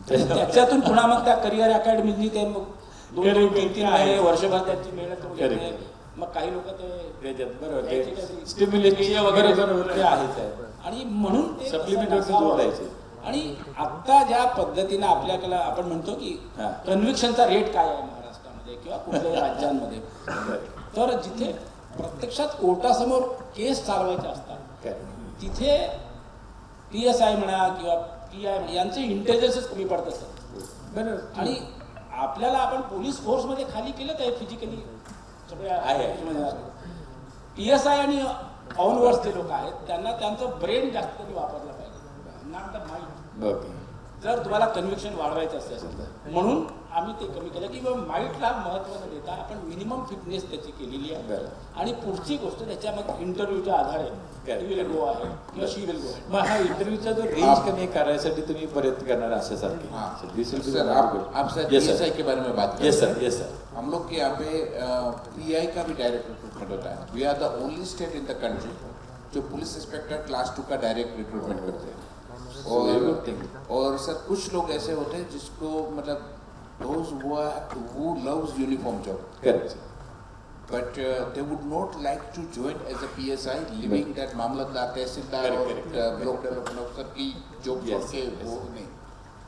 त्याच्यातून पुन्हा मग त्या करिअर अकॅडमीनी ते मग 2-3 महिने वर्षभर त्यांची मेहनत वगैरे. Correct. मग काही लोक ते त्याच्यात बरोबर त्याची ते काहीतरी स्टिम्युलेशन वगैरे बरोबर ते आहेच आहे. आणि म्हणून ते Supplementary असं जोड द्यायचे. आणि आता ज्या पद्धतीनं आपल्याकडे आपण म्हणतो की हा. कन्व्हिक्शनचा रेट काय आहे महाराष्ट्रामध्ये किंवा कुठल्याही राज्यांमध्ये, तर जिथे प्रत्यक्षात कोर्टासमोर केस चालवायच्या असतात करेक्ट. तिथे PSI म्हणा किंवा PI म्हणा यांचे इंटेलिजन्सच कमी पडत असतात. बरोबर. आणि आपल्याला आपण पोलीस फोर्समध्ये खाली केलं तर फिजिकली सगळ्या आहे. PSI आणि ऑनवर्स जे लोक आहेत त्यांना त्यांचं ब्रेन जास्त कमी वापरलं पाहिजे, नॉट द माइंड. ओके. जर तुम्हाला कन्व्हिक्शन वाढवायचं असेल म्हणून आम्ही ते कमी केलं की माइंडला महत्त्व न देता आपण मिनिमम फिटनेस त्याची केलेली आहे. बरं. आणि पुढची गोष्ट त्याच्या मग इंटरव्ह्यूच्या आधारे विल गो आहे किंवा शी विल गो आहे. मग हा इंटरव्ह्यूचा जो रेंज कमी करायसाठी तुम्ही प्रयत्न करणार अशा हाँ सारखे. सर, आप सर Yes, sir. PSI के बारे में बात कर येस रहे सर. हैं। Yes sir. हम लोग के यहाँ पे PI का भी डायरेक्ट रिक्रूटमेंट होता है. We are the only state in the country जो पुलिस इंस्पेक्टर क्लास 2 का डायरेक्ट रिक्रूटमेंट करते हैं. Very good thing. और सर कुछ लोग ऐसे होते हैं जिसको मतलब those who loves uniform job, correct. but they would not like to join as a PSI, leaving that मामलतदार, तहसीलदार और Correct. ब्लॉक डेवलपमेंट ऑफिसर की जॉब छोड़ Yes, के yes. वो नहीं.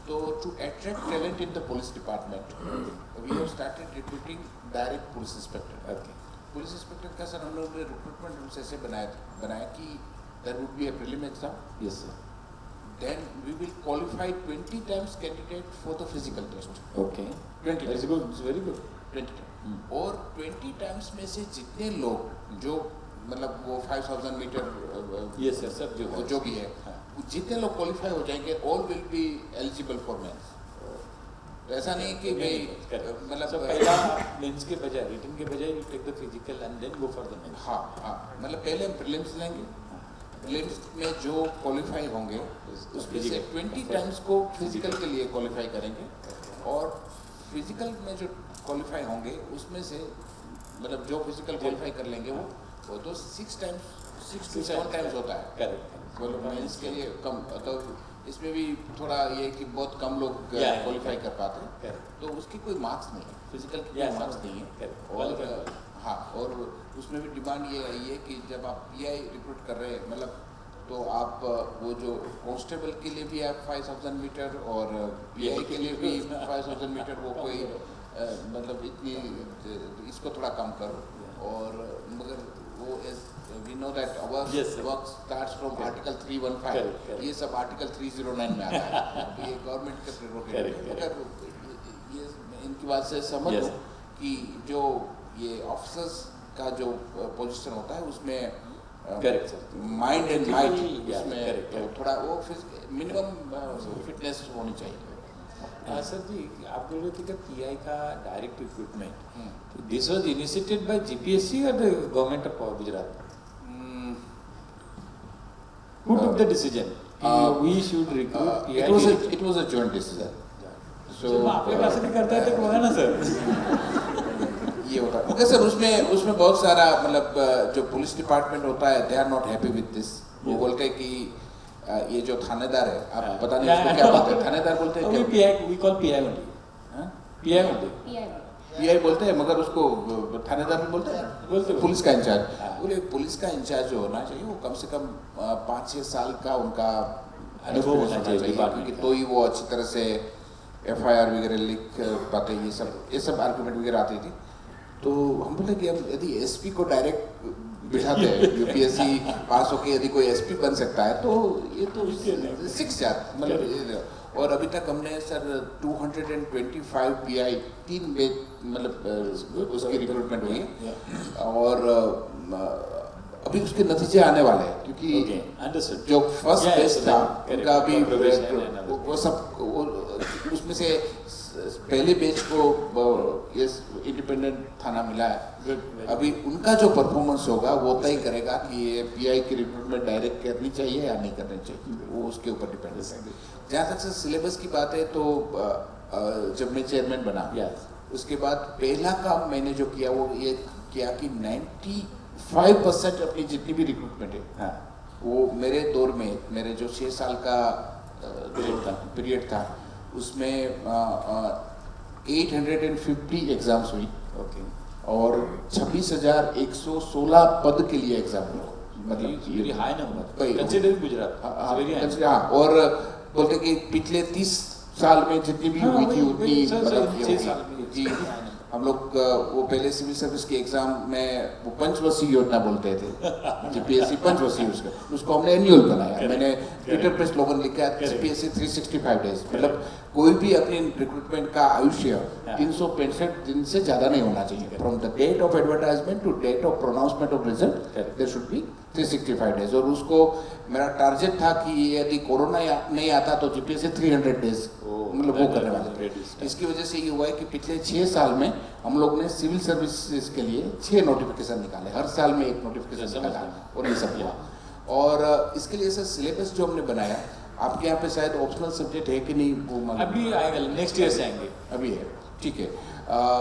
तो to attract talent in the police department, we have started recruiting direct police inspector. Okay. Police inspector का sir हम लोगों ने रिक्रूटमेंट रूल्स ऐसे बनाया कि there would be a prelim exam, yes sir. then we will qualify 20 times candidate for the physical test. Okay. 20 very good. Very good. 20 times. और 20 times में से जितने लोग जो मतलब वो 5000 मीटर येस सर. सब जो जो भी है हाँ. जितने लोग क्वालिफाई हो जाएंगे all will be eligible for mains. ऐसा नहीं कि भाई मतलब पहला मेंस के बजाय रिटन के बजाय you take the physical and then go for the mains. हाँ मतलब पहले हम प्रीलिम्स लेंगे. प्रीलिम्स में जो क्वालिफाई होंगे उसमें से 20 टाइम्स को फिजिकल के लिए क्वालिफाई करेंगे और फिजिकल में जो क्वालिफाई होंगे उसमें से मतलब जो फिजिकल क्वालिफाई कर लेंगे वो तो 6 to 7 टाइम्स होता है. करेक्ट. मेंस के लिए कम. तो इसमें भी थोड़ा ये है कि बहुत कम लोग Yeah. क्वालिफाई कर पाते हैं. Correct. तो उसकी कोई मार्क्स नहीं है, फिजिकल की Yeah, कोई मार्क्स समझ नहीं है. Correct. और Qualified. हाँ, और उसमें भी डिमांड ये आई है कि जब आप PI रिक्रूट कर रहे हैं मतलब तो आप वो जो कांस्टेबल के लिए भी आप 5000 मीटर और PI के लिए भी 5000 मीटर वो कोई मतलब इतनी इसको थोड़ा कम करो. और मगर वो we know that our Yes, sir. Work starts from article 315. Correct, correct. ये सब आर्टिकल 309 में आता है. तो ये गवर्नमेंट के प्रेरोगेटिव है. Correct, मगर ये इनकी बात से समझ Yes. लो कि जो ये ऑफिसर्स का जो पोजीशन होता है उसमें Correct, sir. Mind and might Yeah, उसमें correct, तो correct. थोड़ा वो मिनिमम फिटनेस होनी चाहिए. सर जी आप बोल रहे थे कि PI का direct recruitment hmm. This was initiated by GPSC और the government of Gujarat. Who took the decision? We should recruit PI. It was a joint decision. So आपके पास भी करता है तो कोई है ना सर. ये होता है. ओके सर, उसमें बहुत सारा मतलब जो पुलिस डिपार्टमेंट होता है they are not happy with this. वो बोलते हैं कि ये जो थानेदार है आप हाँ. पता नहीं उसको क्या बोलते हैं. थानेदार बोलते हैं We क्या? call PI only. PI only. PI. Pi बोलते हैं, मगर उसको थानेदार भी बोलते हैं, बोलते हैं। पुलिस का इंचार्ज। हाँ। बोले पुलिस का इंचार्ज जो होना चाहिए वो कम से कम 5-6 साल का उनका अनुभव होना चाहिए डिपार्टमेंट क्योंकि का। तो ही वो अच्छी तरह से एफआईआर वगैरह लिख पाते, ये सब आर्गुमेंट वगैरह आती थी। तो हम बोले कि हम यदि एसपी को डायरेक्ट बिठाते हैं, यूपीएससी पास होके यदि कोई एसपी बन सकता है तो ये तो सीख जाता, मतलब। और अभी तक हमने सर 225 पीआई 3 बेच, मतलब उसकी रिक्रूटमेंट हुई है और अभी उसके नतीजे आने वाले हैं, क्योंकि अंडरस्टूड। जो फर्स्ट Yeah, बेच so था correct. उनका अभी Probation and other वो सब उसमें से पहले बेच को ये इंडिपेंडेंट थाना मिला है। Good, very अभी उनका जो परफॉर्मेंस होगा वो तय करेगा कि ये पीआई की रिक्रूटमेंट डायरेक्ट करनी चाहिए या नहीं करनी चाहिए, वो उसके ऊपर डिपेंड है। जहाँ तक से सिलेबस की बात है तो जब मैं चेयरमैन बना Yes. उसके बाद पहला काम मैंने जो किया वो ये किया कि 95% अपनी जितनी भी रिक्रूटमेंट है हाँ। वो मेरे दौर में, मेरे जो 6 साल का पीरियड था उसमें 850 एग्जाम्स हुई ओके। और 26,116 पद के लिए एग्जाम हुआ। मतलब वेरी हाई नंबर वही। कंसीडरिंग गुजरात। हाँ, वेरी हाई। हाँ, और बोलते कि पिछले 30 साल में जितनी भी हाँ, हुई थी वही, उतनी वही, सर, मतलब ये 6 होगी। साल में। जी हम लोग वो पहले सिविल सर्विस के एग्जाम में वो पंचवर्षीय योजना बोलते थे, जीपीएससी पंचवर्षीय, उसको हमने एनुअल बनाया। मैंने ट्विटर पे स्लोगन लिखा है जीपीएससी 365 डेज, मतलब कोई भी अपनी रिक्रूटमेंट का आयुष्य 365 दिन से ज्यादा नहीं होना चाहिए। From the date of advertisement to date of pronouncement of result there should be 365 days. और उसको मेरा टारगेट था कि यदि कोरोना नहीं आता तो जीपीएससी 300 डेज मतलब वो करने वाले थे। इसकी वजह से ये हुआ है कि पिछले 6 साल में हम लोग ने सिविल सर्विसेज के लिए 6 नोटिफिकेशन निकाले, हर साल में एक नोटिफिकेशन निकाला और ये सब हुआ। और इसके लिए सर सिलेबस जो हमने बनाया, आपके यहाँ पे शायद ऑप्शनल सब्जेक्ट है कि नहीं वो मालूम अभी आएगा, नेक्स्ट ईयर से आएंगे। अभी है, ठीक है।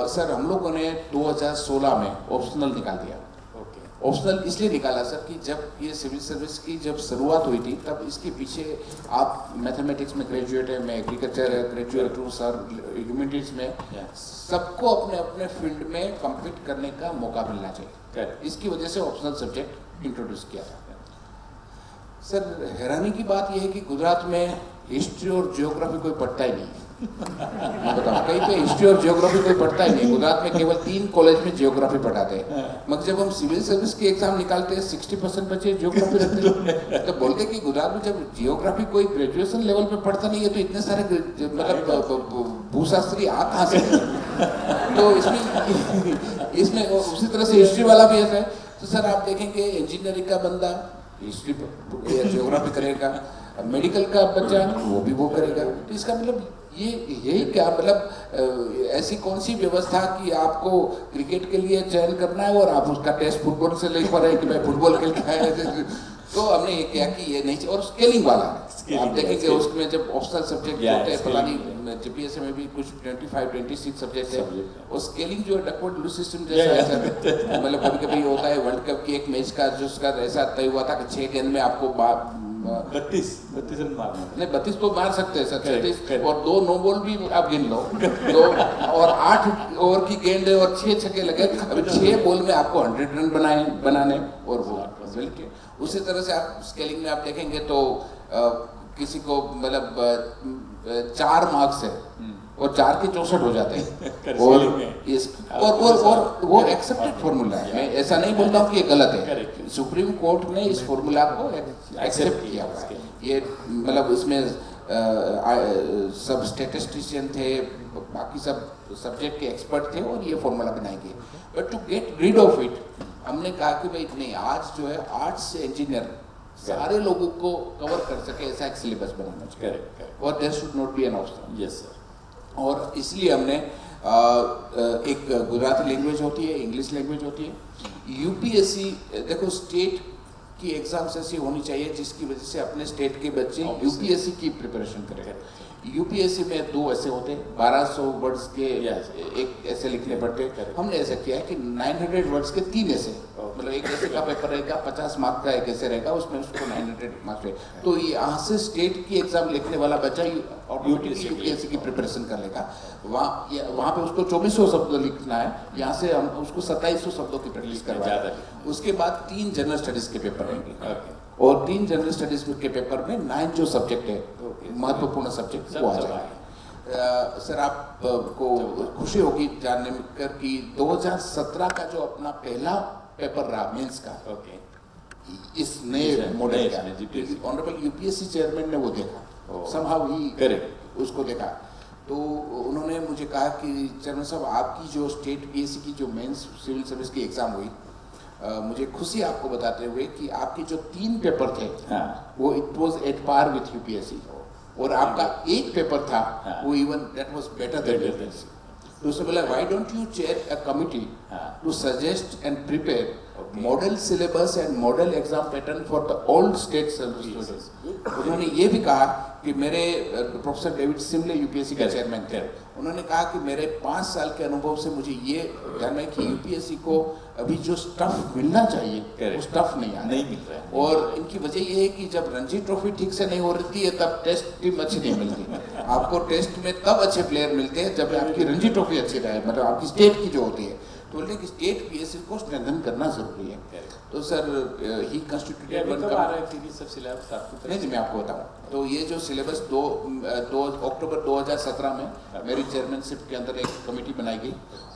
सर हम लोगों ने 2016 में ऑप्शनल निकाल दिया। ओके। ऑप्शनल इसलिए निकाला सर कि जब ये सिविल सर्विस की जब शुरुआत हुई थी तब इसके पीछे आप मैथमेटिक्स में ग्रेजुएट है, मैं एग्रीकल्चर ग्रेजुएट हूँ सर, ह्यूमैनिटीज में, सबको अपने अपने फील्ड में कम्पीट करने का मौका मिलना चाहिए। इसकी वजह से ऑप्शनल सब्जेक्ट इंट्रोड्यूस किया था। सर हैरानी की बात यह है कि गुजरात में हिस्ट्री और जियोग्राफी कोई पढ़ता ही नहीं है। मैं बताऊँ कहीं पे हिस्ट्री और जियोग्राफी कोई पढ़ता ही नहीं। गुजरात में केवल 3 कॉलेज में जियोग्राफी पढ़ाते हैं, मगर जब हम सिविल सर्विस के एग्जाम निकालते हैं 60% बच्चे जियोग्राफी रखते हैं। तो बोलते कि गुजरात में जब जियोग्राफी कोई ग्रेजुएशन लेवल पे पढ़ता नहीं है तो इतने सारे मतलब भूशास्त्री आ कहाँ से? तो इसमें उसी तरह से हिस्ट्री वाला भी ऐसा है। तो सर आप देखेंगे इंजीनियरिंग का बंदा हिस्ट्री जियोग्राफी करेगा, मेडिकल का बच्चा वो करेगा। तो इसका मतलब यही क्या मतलब ऐसी कौन सी व्यवस्था कि आपको क्रिकेट के लिए चयन करना है और आप उसका टेस्ट फुटबॉल से लिख पा रहे हैं कि मैं फुटबॉल खेलता है। तो हमने ये किया कि ये नहीं चाहिए। और स्केलिंग वाला आप देखेंगे उसमें जब ऑप्शनल सब्जेक्ट होते हैं, पता नहीं जीपीएससी में भी कुछ 25-26 सब्जेक्ट है, और स्केलिंग जो डकवर्ड लूज सिस्टम जैसा है सर, मतलब कभी कभी होता है वर्ल्ड कप की एक मैच का जो उसका ऐसा तय हुआ था कि 6 गेंद में आपको 32 रन मारना है। नहीं 32 तो मार सकते हैं सर, 36 और 2 नो बॉल भी आप गिन लो तो, और 8 ओवर की गेंद है और 6 छक्के लगे। अभी 6 बॉल में आपको 100 रन बनाने और वो बल्कि उसी तरह से आप स्केलिंग में आप देखेंगे तो किसी को मतलब 4 मार्क्स है और 4 के 64 हो जाते हैं। और वो एक्सेप्टेड फॉर्मूला है, मैं ऐसा नहीं बोलता हूँ कि ये गलत है। सुप्रीम कोर्ट ने इस फॉर्मूला को एक्सेप्ट किया हुआ है। ये मतलब इसमें सब स्टैटिस्टिशियन थे, बाकी सब सब्जेक्ट के एक्सपर्ट थे और ये फॉर्मूला बनाएंगे। But to get rid of it हमने कहा कि भाई नहीं, आज जो है आर्ट्स से इंजीनियर सारे लोगों को कवर कर सके ऐसा एक सिलेबस बनाना चाहिए और there should not be an option. Yes sir. और इसलिए हमने एक गुजराती लैंग्वेज होती है, इंग्लिश लैंग्वेज होती है। यूपीएससी देखो स्टेट की एग्जाम्स ऐसी होनी चाहिए जिसकी वजह से अपने स्टेट के बच्चे यूपीएससी की प्रिपरेशन करें। यूपीएससी में 2 ऐसे होते हैं, 1200 वर्ड्स के एक ऐसे लिखने पड़ते हैं। हमने ऐसा किया है कि 900 वर्ड्स के 3 ऐसे, मतलब एक ऐसे का पेपर रहेगा 50 मार्क का, एक ऐसे रहेगा उसमें उसको 900 मार्क्स है। तो यहाँ से स्टेट की एग्जाम लिखने वाला बच्चा ऑटोमेटिकली यूपीएससी की प्रिपरेशन कर लेगा। वहाँ पे उसको 2400 शब्द लिखना है, यहाँ से हम उसको 2700 शब्दों की प्रैक्टिस करवाएंगे। उसके बाद 3 जनरल स्टडीज के पेपर रहेंगे और 3 जनरल स्टडीज के पेपर में 9 जो सब्जेक्ट है महत्वपूर्ण सब्जेक्ट वो आ जाएंगे। सर आपको खुशी होगी जानने में कर कि 2017 का जो अपना पहला पेपर रहा मेंस का, इस नए मॉडल का, ऑनरेबल यूपीएससी चेयरमैन ने वो देखा, समहाउ ही करेक्ट उसको देखा। तो उन्होंने मुझे कहा कि चेयरमैन साहब आपकी जो स्टेट पीएससी की जो मेंस सिविल सर्विस की एग्जाम हुई, मुझे खुशी आपको बताते हुए कि आपके जो 3 पेपर थे वो it was at par with UPSC, और आपका एक पेपर था वो even that was better than UPSC. तो उसने बोला why don't you chair a committee to suggest and prepare model syllabus and model exam pattern for the all state service. उन्होंने ये भी कहा कि मेरे प्रोफेसर डेविड सिमले यूपीएससी के चेयरमैन थे, उन्होंने कहा कि मेरे 5 साल के अनुभव से मुझे ये ध्यान है कि यूपीएससी को अभी जो स्टफ मिलना चाहिए वो स्टफ नहीं मिल रहा है। और इनकी वजह ये है कि जब रणजी ट्रॉफी ठीक से नहीं हो रही है तब टेस्ट टीम अच्छी नहीं मिलती। आपको टेस्ट में तब अच्छे प्लेयर मिलते हैं जब आपकी रणजी ट्रॉफी अच्छी रहे, मतलब आपकी स्टेट की जो होती है। तो बोले कि स्टेट पीएससी को स्ट्रेंथन करना जरूरी है। तो सर ही कंस्टिट्यूटेड वन का नहीं जी मैं आपको बताऊं। तो ये जो सिलेबस 2 अक्टूबर 2017 में मेरी चेयरमैनशिप के अंदर एक कमेटी बनाई गई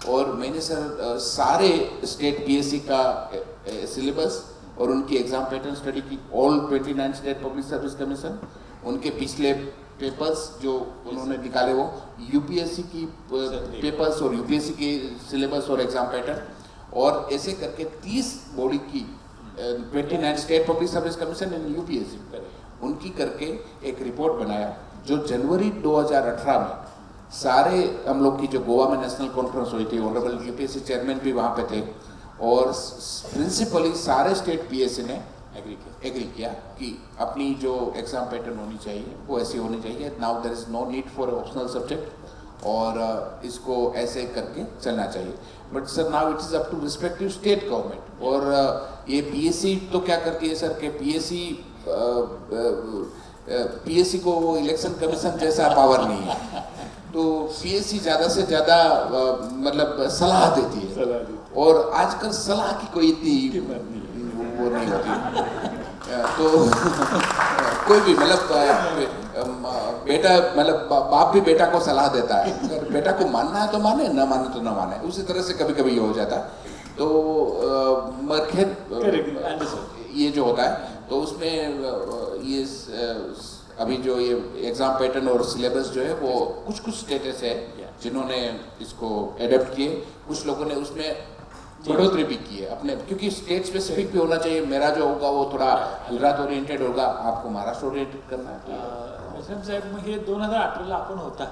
और मैंने सर सारे स्टेट पीएससी का सिलेबस और उनकी एग्जाम पैटर्न स्टडी की, all 29 state public service commission, उनके पिछले पेपर्स जो उन्होंने निकाले वो यूपीएससी की पेपर्स और यूपीएससी की सिलेबस और एग्जाम पैटर्न, और ऐसे करके 30 बॉडी की 29 state public service commission and UPSC उनकी करके एक रिपोर्ट बनाया जो जनवरी 2018 में सारे हम लोग की जो गोवा में नेशनल कॉन्फ्रेंस हुई थी, ऑनरेबल यूपीएससी चेयरमैन भी वहाँ पे थे और प्रिंसिपली सारे स्टेट पीएससी ने एग्री किया कि अपनी जो एग्जाम पैटर्न होनी चाहिए वो ऐसी होनी चाहिए। Now there is no need for optional subject और इसको ऐसे करके चलना चाहिए। But sir now it is up to respective state government. और ये पीएससी तो क्या करती है सर कि पीएससी को वो इलेक्शन कमीशन जैसा पावर नहीं है, तो पीएससी ज़्यादा से ज़्यादा मतलब सलाह देती है और आजकल सलाह की कोई इतनी वो नहीं होती। तो कोई भी मतलब बेटा मतलब बाप भी बेटा को सलाह देता है, अगर बेटा को मानना है तो माने, ना माने तो ना माने, उसी तरह से कभी कभी ये हो जाता है। तो ये जो होता है तो उसमें ये अभी जो ये एग्जाम पैटर्न और सिलेबस जो है वो कुछ स्टेटस है जिन्होंने इसको एडेप्ट किए, कुछ लोगों ने उसमें बढ़ोतरी भी की है अपने, क्योंकि स्टेट स्पेसिफिक भी होना चाहिए। मेरा जो होगा वो थोड़ा गुजरात ओरिएंटेड होगा, आपको महाराष्ट्र ओरिएंटेड करना है। साहेब मग हे 2018ला आपण होता,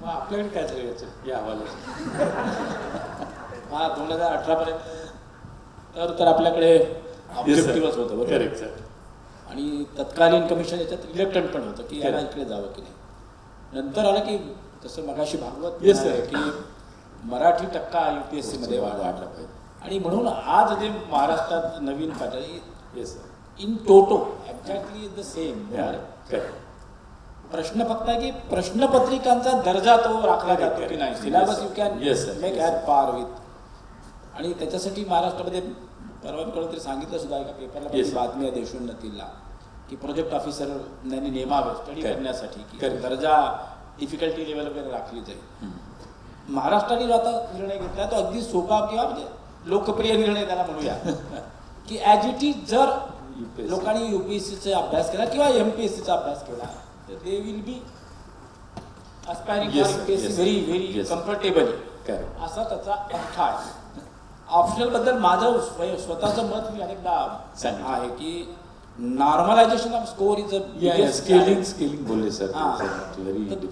मग आपल्याकडे काय झालं याचं या हवाल्याचं? 2018 पर्यंत तर आपल्याकडे ऑब्जेक्टिव्हच होतं बरोबर. Correct sir. आणि तत्कालीन कमिशन याच्यात इलेक्टेड पण होतं की याला इकडे जावं की नाही. नंतर आलं की तसं मगाशी भागवत Yes, sir. म्हणाले की मराठी टक्का UPSC मध्ये वाढला पाहिजे आणि म्हणून आज जे महाराष्ट्रात नवीन pattern yes sir. In toto exactly the same. Correct. प्रश्न फक्त आहे की प्रश्नपत्रिकांचा दर्जा तो राखला जातो की नाही. Syllabus you can Yes, sir. Make at par with. आणि त्याच्यासाठी महाराष्ट्रामध्ये परवा कोणतरी सांगितलं सुद्धा एका पेपरला Yes, sir. बातमी आहे देशून नतीला की प्रोजेक्ट ऑफिसर यांनी नेमावे स्टडी Correct. करण्यासाठी की Correct. दर्जा डिफिकल्टी लेवल वगैरे राखली जाईल. महाराष्ट्राने जो आता निर्णय घेतला तो अगदी सोपा किंवा म्हणजे लोकप्रिय निर्णय त्याला म्हणूया की ॲज इट इज जर UPSC. लोकांनी युपीएससीचा अभ्यास केला किंवा एमपीएससीचा अभ्यास केला तर they will be aspiring Yes, for sir. UPSC Yes, very sir. Very Yes, sir. Comfortably Correct. असा त्याचा अर्थ आहे. ऑप्शनल बद्दल माझं स्वतःचं मत मी अनेकदा सांगितलं. आहे की normalization of score is scaling बोलले सर.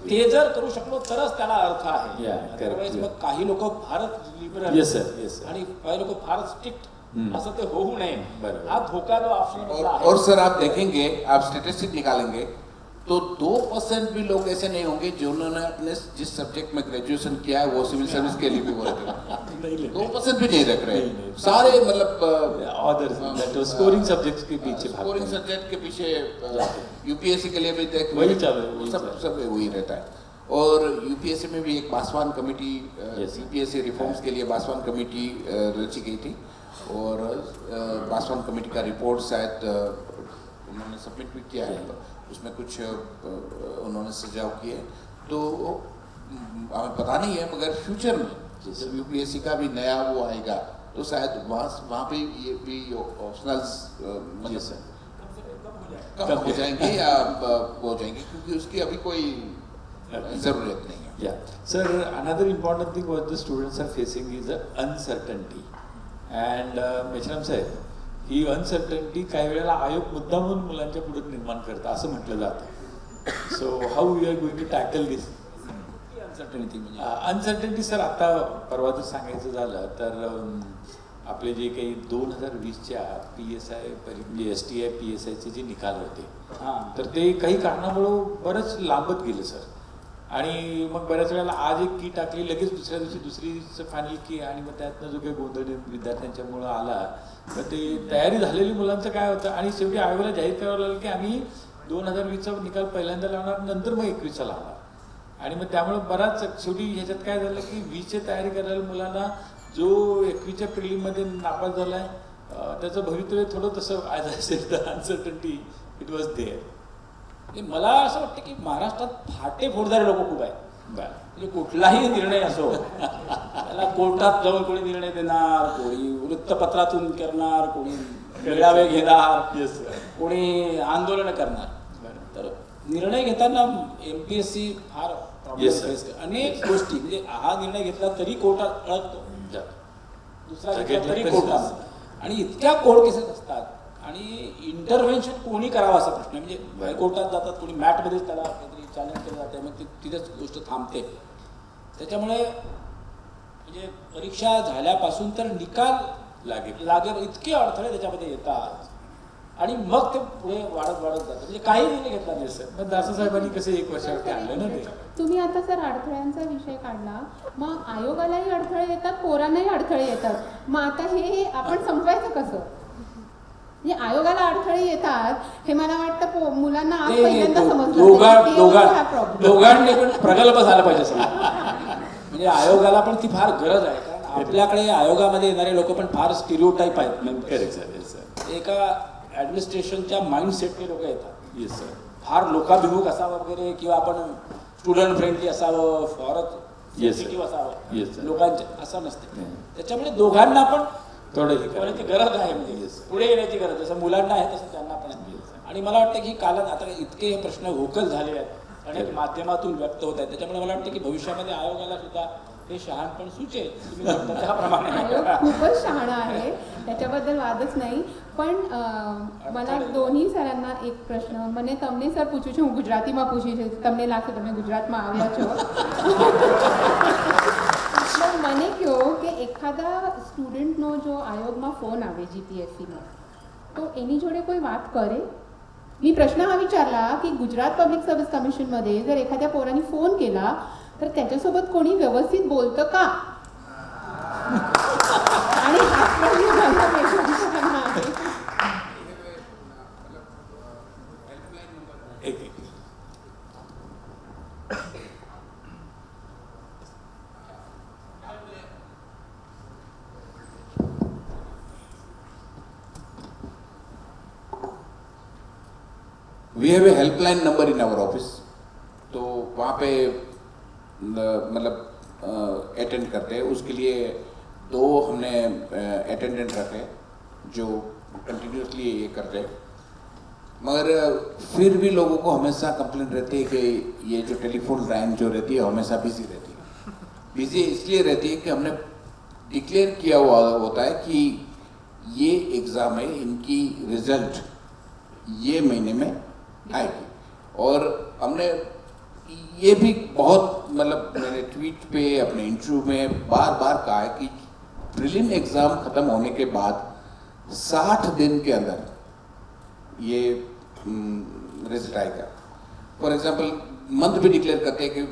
ते जर करू शकलो तरच त्याला अर्थ आहे. Yeah, correct, Otherwise yeah. मग काही लोक फारच liberal Yes, sir. Yes, sir. आणि काही लोक फारच स्ट्रिक्ट असं ते होऊ नये. बरोबर. हा धोका जो ऑप्शन और सर आप देखेंगे, आप स्टैटिस्टिक निकालेंगे तो 2% भी लोग ऐसे नहीं होंगे जिन्होंने अपने जिस सब्जेक्ट में ग्रेजुएशन किया है वो सिविल सर्विस के लिए भी वो रख रहे हैं। 2% भी नहीं रख रहे, नहीं। सारे मतलब अदर स्कोरिंग सब्जेक्ट्स के पीछे भागते स्कोरिंग हैं। सब्जेक्ट के पीछे यूपीएससी के लिए भी देख वही चालू है, वही सब चालू है। सब वही रहता है। और यूपीएससी में भी एक Baswan committee, Yes, sir. UPSC reforms के लिए बासवान कमेटी रची गई थी और बासवान कमेटी का रिपोर्ट शायद उन्होंने सबमिट भी किया है, उसमें कुछ उन्होंने सुझाव किए। तो हमें पता नहीं है, मगर फ्यूचर में जब यूपीएससी का भी नया वो आएगा तो शायद वहाँ पे ये भी ऑप्शनल्स कम हो जाएंगे या हो जाएंगे, क्योंकि उसकी अभी कोई जरूरत नहीं है। Yeah. Sir, another important thing what the students are facing is the uncertainty. And Meshram साहेब, ही अनसर्टन्टी काही वेळेला आयोग मुद्दामून मुलांच्या पुढे निर्माण करतं असं म्हटलं जातं. So how we are going to tackle this uncertainty म्हणजे अनसर्टन्टी? सर, आता परवा जर सांगायचं झालं तर आपले जे काही 2020च्या PSI म्हणजे STI PSIचे जे निकाल होते, हां. तर ते काही कारणामुळं बरंच लांबत गेलं सर. आणि मग बऱ्याच वेळेला आज एक की टाकली, लगेच दुसऱ्या दिवशी दुसरीचं फायनल की, आणि मग त्यातनं जो काही गोंधळ विद्यार्थ्यांच्यामुळं आला, तर ते तयारी झालेली मुलांचं काय होतं, आणि शेवटी आयोगाला जाहीर करावं लागलं की आम्ही 2020चा निकाल पहिल्यांदा लावणार, नंतर मग 21चा लावणार. आणि मग त्यामुळे बराच शेवटी ह्याच्यात काय झालं की 20ची तयारी करायला मुलांना जो 21च्या प्रिलिममध्ये नापास झाला आहे त्याचं भवितव्य थोडं तसं आज असेल तर अनसर्टन्टी इट वॉज देअर. मला असं वाटतं की महाराष्ट्रात फाटे फोडणारे लोक खूप आहेत. बरं. म्हणजे कुठलाही निर्णय असो त्याला कोर्टात जाऊन कोणी निर्णय देणार, कोणी वृत्तपत्रातून करणार, कोणी मेळावे घेणार, येस सर. कोणी आंदोलन करणार. तर निर्णय घेताना MPSC फार Yes, sir. problem face अनेक गोष्टी, म्हणजे हा निर्णय घेतला तरी कोर्टात अडकतो, दुसरा घेतला तरी कोर्टात, आणि इतक्या कोर्ट केसेस असतात. आणि इंटरव्हेन्शन कोणी करावं असा प्रश्न आहे. म्हणजे हायकोर्टात जातात, कोणी मॅटमध्येच त्याला काहीतरी चॅलेंज केलं जाते, मग तिथेच गोष्ट थांबते. त्याच्यामुळे म्हणजे परीक्षा झाल्यापासून तर निकाल लागे इतके अडथळे त्याच्यामध्ये येतात, आणि मग ते पुढे वाढत जातं. म्हणजे काही निर्णय घेतला नाही सर. मग दासासाहेबांनी कसं 1 वर्षावरती आणलं ना ते. तुम्ही आता सर अडथळ्यांचा विषय काढला, मग आयोगालाही अडथळे येतात, पोरांनाही अडथळे येतात. मग आता हे आपण संपवायचं कसं? म्हणजे आयोगाला अडथळे येतात हे मला वाटतं मुलांना आज पहिल्यांदा समजलं. दोघांनी पण प्रगल्भ झाला पाहिजे सर. म्हणजे आयोगाला पण ती फार गरज आहे, कारण आपल्याकडे आयोगामध्ये येणारे लोक पण फार स्टिरिओटाईप आहेत. Correct sir. Yes sir. एका ऍडमिनिस्ट्रेशनच्या माइंडसेटचे लोक येतात. Yes sir. फार लोकाभिमुख असावं वगैरे, किंवा आपण स्टुडंट फ्रेंडली असावं, फारच Yes, sir. सेन्सिटिव्ह Yes, असावं sir. लोकांचे, असं नसते. त्याच्यामुळे दोघांना पण थोडं कोणाची गरज आहे, म्हणजे Yes, sir. पुढे येण्याची गरज, जसं मुलांना आहे तसं त्यांना पण आहे. Yes, sir. आणि मला वाटतं की कालात आता इतके हे प्रश्न व्होकल झाले आहेत, अनेक Correct. माध्यमातून व्यक्त होत आहेत. त्याच्यामुळे मला वाटतं की भविष्यामध्ये आयोगाला सुद्धा हे शहाणपण सुचेल, तुम्ही म्हणता त्याप्रमाणे. आयोग खूपच शहाणा आहे, त्याच्याबद्दल वादच नाही. पण मला दोन्ही સરાંના એક પ્રશ્ન મને તમને સર પૂછું છું, હું ગુજરાતીમાં પૂછી છે, તમને લાગશે તમે ગુજરાતમાં આવ્યા છો. તો મને કહો કે એખાદા સ્ટુડન્ટનો જો આયોગમાં ફોન આવે GPSCનો, તો એની જોડે કોઈ વાત કરે? मी प्रश्न हा विचारला की गुजरात पब्लिक सर्व्हिस कमिशनमध्ये जर एखाद्या पोराने फोन केला तर त्याच्यासोबत कोणी व्यवस्थित बोलतं का? आणि हा प्रश्न मला पेशंटना आहे. एक we have a helpline number in our office, तो वहाँ पे मतलब अटेंड करते हैं. उसके लिए 2 हमने अटेंडेंट रखे जो कंटिन्यूसली ये करते हैं. मगर फिर भी लोगों को हमेशा कंप्लेंट रहती है कि ये जो टेलीफोन लाइन जो रहती है हमेशा बिजी रहती है. बिजी इसलिए रहती है कि हमने डिक्लेयर किया हुआ होता है कि ये एग्ज़ाम है, इनकी रिजल्ट ये महीने में आएगी. और हमने ये भी बहुत मतलब मैंने ट्वीट पे अपने इंटरव्यू में बार बार कहा है कि प्रीलिम एग्ज़ाम ख़त्म होने के बाद 60 दिन के अंदर ये रिजल्ट आएगा. फॉर एग्जाम्पल मंथ भी डिक्लेयर करते हैं कि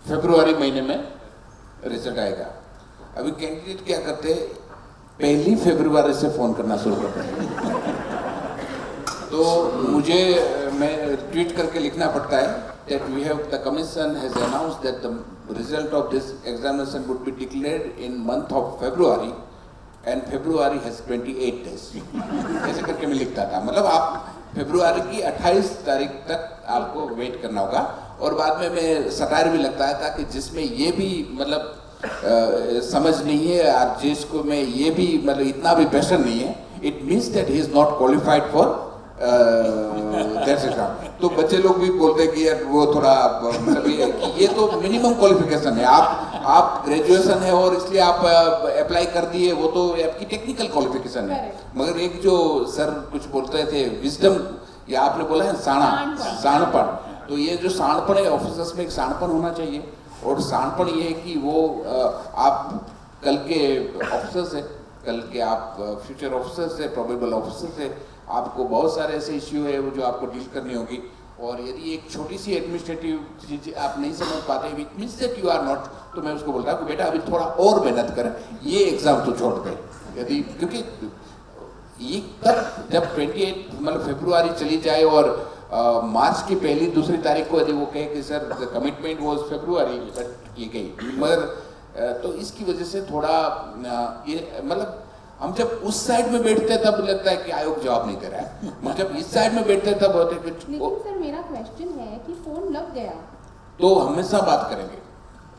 फरवरी महीने में रिजल्ट आएगा। अभी कैंडिडेट क्या करते हैं, पहली फरवरी से फोन करना शुरू करते हैं। तो मुझे मैं ट्वीट करके लिखना पड़ता है that we have the commission has announced that the result of this examination would be declared in month of February and February has 28 days। ऐसे करके मैं लिखता था, मतलब आप फरवरी की 28 तारीख तक आपको वेट करना होगा। और बाद में मैं सटायर भी लगता था कि जिसमें ये भी मतलब समझ नहीं है और जिसको में ये भी मतलब इतना भी प्रेशर नहीं है, it means that he is not qualified for that's exam. तो बच्चे लोग भी बोलते हैं कि यार वो थोड़ा मतलब ये तो मिनिमम क्वालिफिकेशन है, आप ग्रेजुएशन है और इसलिए आप अप्लाई कर दिए, वो तो आपकी टेक्निकल क्वालिफिकेशन है। मगर एक जो सर कुछ बोलते थे विजडम, या आपने बोला है साणपन, तो ये जो साणपन है ऑफिसर्स में एक साणपन होना चाहिए। और साणपन ये है कि वो आप कल के ऑफिसर्स है, कल के आप फ्यूचर ऑफिसर्स है, प्रोबेबल ऑफिसर्स है, आपको बहुत सारे ऐसे इश्यू है वो जो आपको डील करनी होगी। और यदि एक छोटी सी एडमिनिस्ट्रेटिव चीज आप नहीं समझ पाते which means that you are not, तो मैं उसको बोलता हूँ कि बेटा अभी थोड़ा और मेहनत कर, ये एग्जाम तो छोड़ दे। यदि क्योंकि ये तब जब 28 मतलब फरवरी चली जाए और मार्च की पहली दूसरी तारीख को यदि वो कहे कि sir the commitment was February, but ये गई। मगर तो इसकी वजह से थोड़ा ये मतलब हम जब उस साइड में बैठते हैं तब लगता है कि आयोग जवाब नहीं दे रहा है, मगर जब इस साइड में बैठते हैं तब होते हैं कि लेकिन सर मेरा क्वेश्चन है कि फोन लग गया तो हमेशा बात करेंगे,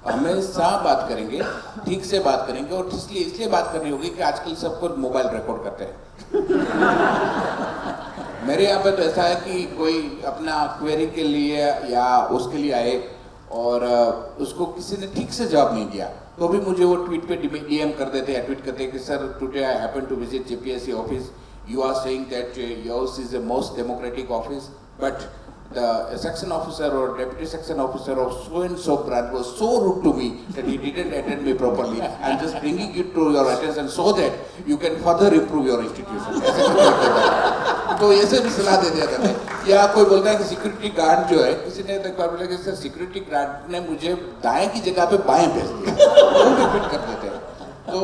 हमेशा बात करेंगे, ठीक से बात करेंगे। और इसलिए बात करनी होगी कि आजकल सबको मोबाइल रिकॉर्ड करते हैं। मेरे यहाँ पे तो ऐसा है कि कोई अपना क्वेरी के लिए या उसके लिए आए और उसको किसी ने ठीक से जवाब नहीं दिया, तो भी मुझे वो ट्वीट पे डीएम कर देते हैं, ट्वीट करते हैं कि sir today I happen to visit JPSC office, you are saying that yours is the most democratic office, but the section officer or deputy section officer of so and so branch was so rude to me that he didn't attend me properly. I'm just bringing it to your attention so that you can further improve your institution. तो ऐसे भी सलाह दे दिया करते हैं। या कोई बोलता है कि सिक्योरिटी गार्ड जो है, किसी ने एक बार बोला कि सर सिक्योरिटी गार्ड ने मुझे दाएं की जगह पे बाएं भेज दिया, वो रिपीट कर देते हैं। तो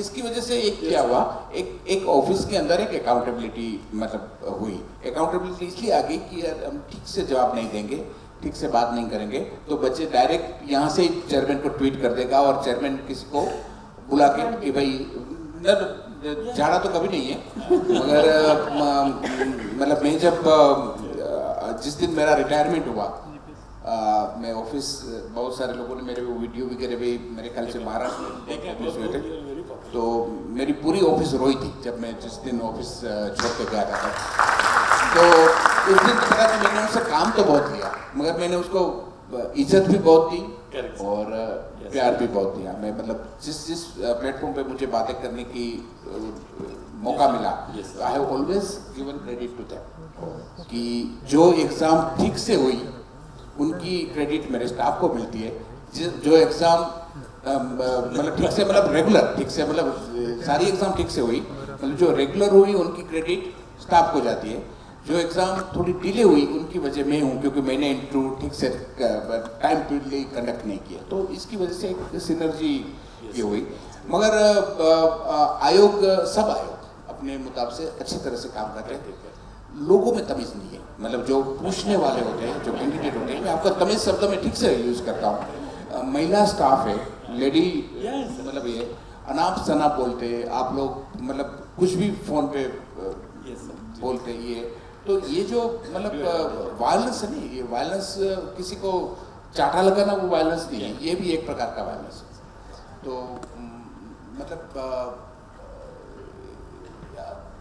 इसकी वजह से एक क्या हुआ, एक ऑफिस के अंदर एक अकाउंटेबिलिटी मतलब हुई। अकाउंटेबिलिटी इसलिए आ गई कि यार हम ठीक से जवाब नहीं देंगे, ठीक से बात नहीं करेंगे, तो बच्चे डायरेक्ट यहाँ से चेयरमैन को ट्वीट कर देगा और चेयरमैन किसी को बुला के कि भाई झाड़ा तो कभी नहीं है, मगर मतलब मैं जब जिस दिन मेरा रिटायरमेंट हुआ, मैं ऑफिस बहुत सारे लोगों ने मेरे वीडियो वगैरह भी मेरे ख्याल से महाराष्ट्र में हुए थे, तो मेरी पूरी ऑफिस रोई थी जब मैं जिस दिन ऑफिस छोड़ के गया था। तो उस दिन पता कि मैंने उससे काम तो बहुत लिया, मगर मैंने उसको इज्जत भी बहुत दी और प्यार भी बहुत दिया। मैं मतलब जिस प्लेटफॉर्म पे मुझे बातें करने की मौका मिला, I have always given credit to them कि जो एग्ज़ाम ठीक से हुई उनकी क्रेडिट मेरे स्टाफ को मिलती है। जो एग्ज़ाम मतलब ठीक से मतलब रेगुलर ठीक से मतलब सारी एग्ज़ाम ठीक से हुई, मतलब जो रेगुलर हुई उनकी क्रेडिट स्टाफ को जाती है। जो एग्ज़ाम थोड़ी डिले हुई उनकी वजह मैं हूँ, क्योंकि मैंने इंटरव्यू ठीक से टाइम पीरियडली कंडक्ट नहीं किया, तो इसकी वजह से एक सिनर्जी ये हुई। मगर आयोग सब आयोग अपने मुताबिक से अच्छी तरह से काम कर रहे हैं। लोगों में तमीज़ नहीं है, मतलब जो पूछने वाले होते हैं, जो कैंडिडेट होते हैं, मैं आपका तमीज़ शब्द में ठीक से यूज़ करता हूँ। महिला स्टाफ है, लेडी मतलब ये अनाप शनाप बोलते हैं आप लोग, मतलब कुछ भी फ़ोन पे बोलते हैं ये, तो ये जो मतलब वायलेंस है नहीं, ये वायलेंस किसी को चाटा लगाना वो वायलेंस नहीं है, ये भी एक प्रकार का वायलेंस है। तो मतलब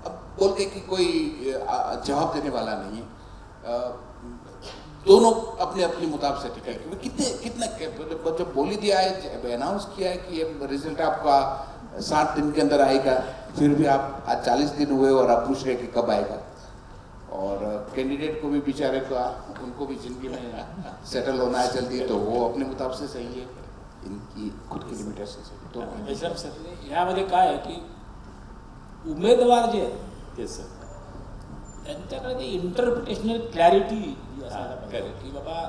अब बोलते कि कोई जवाब देने वाला नहीं है, दोनों अपने अपने मुताबिक से ठीक है, क्योंकि कितना जब बोली दिया है, अनाउंस किया है कि ये रिजल्ट आपका 7 दिन के अंदर आएगा, फिर भी आप आज 40 दिन हुए और आप पूछ रहे कि कब आएगा। और कैंडिडेट को भी बेचारे को उनको भी जिंदगी में सेटल होना है जल्दी, तो वो अपने मुताबिक से सही है, इनकी खुद की लिमिटेशन से। तो यामध्ये काय आहे की उमेदवार जे आहेत त्यांच्याकडे ते इंटरप्रिटेशनल क्लॅरिटी असायला पाहिजे correct. की बाबा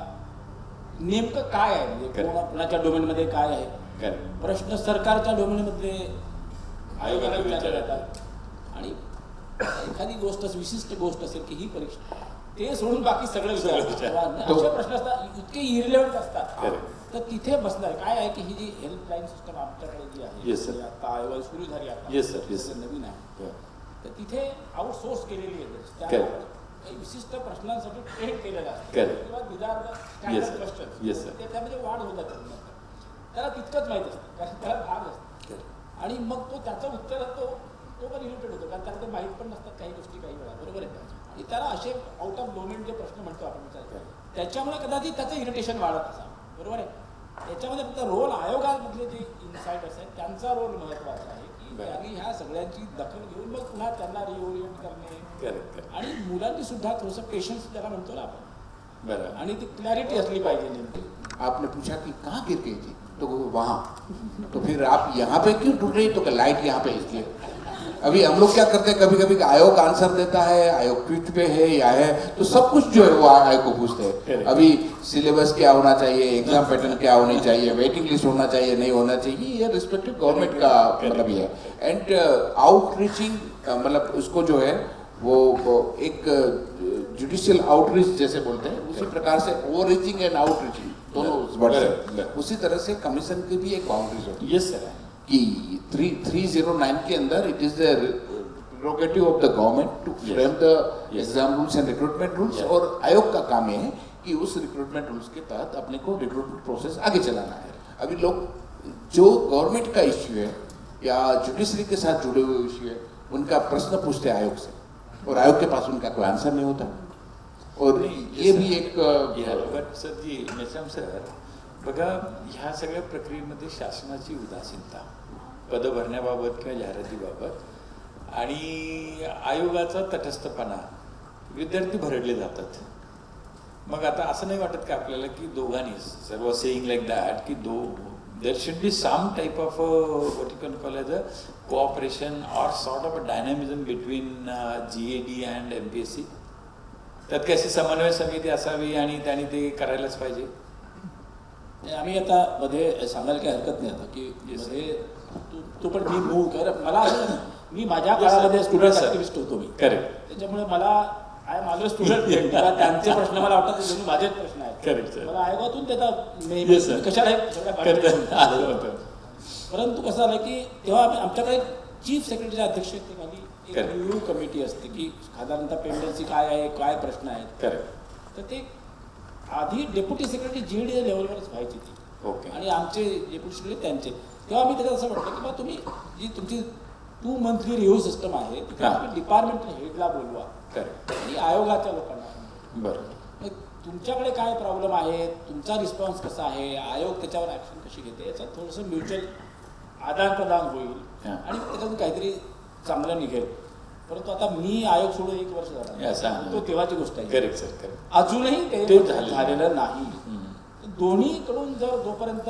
नेमकं काय आहे म्हणजे Correct. कोणाच्या डोमेनमध्ये काय आहे Correct. प्रश्न सरकारच्या डोमेनमधले आयोगाला विचारले जातात आणि एखादी गोष्ट विशिष्ट गोष्ट असेल की ही परीक्षा ते सोडून बाकी सगळं विचारतात तो- असे प्रश्न असतात इतके इरिलेव्हंट असतात Correct. तर तिथे बसणार काय आहे की ही जी हेल्पलाईन सिस्टम आमच्याकडे जी आहे Yes, sir. जी आता आयोगाला सुरू झाली आता Yes, sir. Yes, sir. नवीन आहे Yeah. तर तिथे आउटसोर्स केलेली आहे त्या Correct. काही विशिष्ट प्रश्नांसाठी ट्रेन केलेलं असतं Correct. किंवा विदार Yes, sir. Question Yes, sir. त्यामध्ये वाढ होत जाते त्याला तितकंच माहीत असतं कारण त्याला भाग असतं आणि मग तो त्याचं उत्तर तो पण इरिटेट होतो कारण त्याला ते माहीत पण नसतात काही गोष्टी काही वेळा बरोबर आहे आणि त्याला असे आउट ऑफ डोमेन जे प्रश्न म्हणतो आपण विचार त्याच्यामुळे कदाचित त्याचं इरिटेशन वाढत असावं बरोबर आहे त्याच्यामध्ये फक्त रोल आयोगामधले जे इन्सायडर्स आहेत त्यांचा रोल महत्त्वाचा आहे की बरं. त्यांनी ह्या सगळ्यांची दखल घेऊन मग पुन्हा त्यांना रिओरिएंट करणे Correct, correct. आणि मुलांनी सुद्धा थोडंसं पेशन्स त्याला म्हणतो ना आपण बरं. आणि ती क्लॅरिटी असली पाहिजे नेमकी आपने पूछा कि कहाँ गिर गई थी, तो वहाँ। तो फिर आप यहाँ पे क्यों टूट रही, तो लाइट यहाँ पे इसलिए। अभी हम लोग क्या करते हैं, कभी कभी आयोग आंसर देता है, आयोग ट्वीट पे है या है, तो सब कुछ जो है वो आयोग को पूछते हैं। अभी सिलेबस क्या होना चाहिए, एग्जाम पैटर्न क्या होनी चाहिए, वेटिंग लिस्ट होना चाहिए नहीं होना चाहिए, ये रिस्पेक्टिव गवर्नमेंट का मतलब ये है। एंड आउटरीचिंग मतलब उसको जो है वो एक जुडिशियल आउटरीच जैसे बोलते हैं उसी प्रकार से ओवर रीचिंग एंड आउटरीचिंग दोनों वर्ड है। उसी तरह से कमीशन की भी एक बाउंड्रीज होती है येस सर कि 309 के अंदर it is the prerogative of the government to frame the exam rules and recruitment rules और आयोग का काम है कि उस रिक्रूटमेंट रूल्स के तहत अपने को रिक्रूटमेंट प्रोसेस आगे चलाना है। अभी लोग जो गवर्नमेंट का इश्यू है या जुडिशरी के साथ जुड़े हुए इश्यू है उनका प्रश्न पूछते हैं आयोग से और आयोग के पास उनका कोई आंसर नहीं होता और ये भी एक but sir ji Meshram sir बघा ह्या सगळ्या प्रक्रियेमध्ये शासनाची उदासीनता पद भरण्याबाबत किंवा जाहिरातीबाबत आणि आयोगाचा तटस्थपणा विद्यार्थी भरडले जातात। मग आता असं नाही वाटत का आपल्याला की दोघांनी सर्व सेईंग लाईक दॅट की there should be some type of what you can call as a cooperation और sort of a dynamism between GAD and MPSC त्यात कशी समन्वय समिती असावी आणि त्यांनी ते करायलाच पाहिजे। आम्ही आता मध्ये सांगायला काही हरकत नाही आता की मध्ये तो पण मी मूव कर मला असं मी माझ्या काळामध्ये स्टुडंट ऍक्टिव्हिस्ट होतो मी करेक्ट त्याच्यामुळे मला आय माझं स्टुडंट किंवा त्यांचे प्रश्न मला वाटतात दोन्ही माझेच प्रश्न आहेत करेक्ट सर मला आयोगातून त्याचा Yes, sir. कशाला हे सगळ्या आलं होतं परंतु कसं झालं की तेव्हा आमच्याकडे चीफ सेक्रेटरीच्या अध्यक्षतेखाली एक Correct. रिव्ह्यू कमिटी असते की साधारणतः पेंडन्सी काय आहे काय प्रश्न आहेत करेक्ट तर ते आधी डेप्युटी सेक्रेटरी GAD लेवलवरच व्हायची ती ओके आणि आमचे डेप्युटी सेक्रेटरी त्यांचे तेव्हा आम्ही त्याचं असं म्हटलं की बा तुम्ही जी तुमची 2 मंथली रिव्ह्यू सिस्टम आहे तिथे हां. तुम्ही डिपार्टमेंट हेडला बोलवा करेक्ट आणि आयोगाच्या लोकांना बरं मग तुमच्याकडे काय प्रॉब्लेम आहे तुमचा रिस्पॉन्स कसा आहे आयोग त्याच्यावर ॲक्शन कशी घेते याचं थोडंसं म्युच्युअल आदान प्रदान होईल हां. आणि त्याच्यातून काहीतरी चांगलं निघेल परंतु आता मी आयोग सोडून 1 वर्ष Yes, झाला हां. तो तेव्हाची गोष्ट आहे करेक्ट सर करेक्ट अजूनही ते ते झालेलं झालेलं नाही दोन्हीकडून जर जोपर्यंत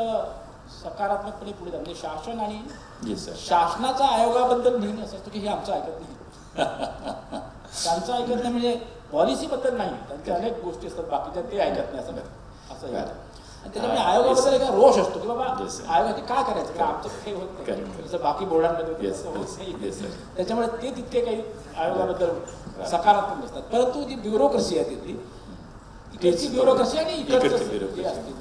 सकारात्मकपणे पुढे जात म्हणजे शासन आणि येस सर शासनाचा आयोगाबद्दल नेहमी असं असतं की हे आमचं ऐकत नाही त्यांचं ऐकत नाही म्हणजे पॉलिसीबद्दल नाही त्यांच्या अनेक गोष्टी असतात बाकीच्या ते ऐकत नाही असं आहे. आणि त्याच्यामुळे आयोगाबद्दल एक रोष असतो की बाबा Yes, sir. आयोगाचे काय करायचं की आमचं काही होत नाही Correct. जसं बाकी बोर्डांमध्ये होतं Yes, तसं होत yes, नाही. yes, sir. त्याच्यामुळे ते तितके काही आयोगाबद्दल सकारात्मक नसतात परंतु जी ब्युरोक्रसी आहे तिथली इकडची ब्युरोक्रसी आणि इकडची इकडची bureaucracy. असते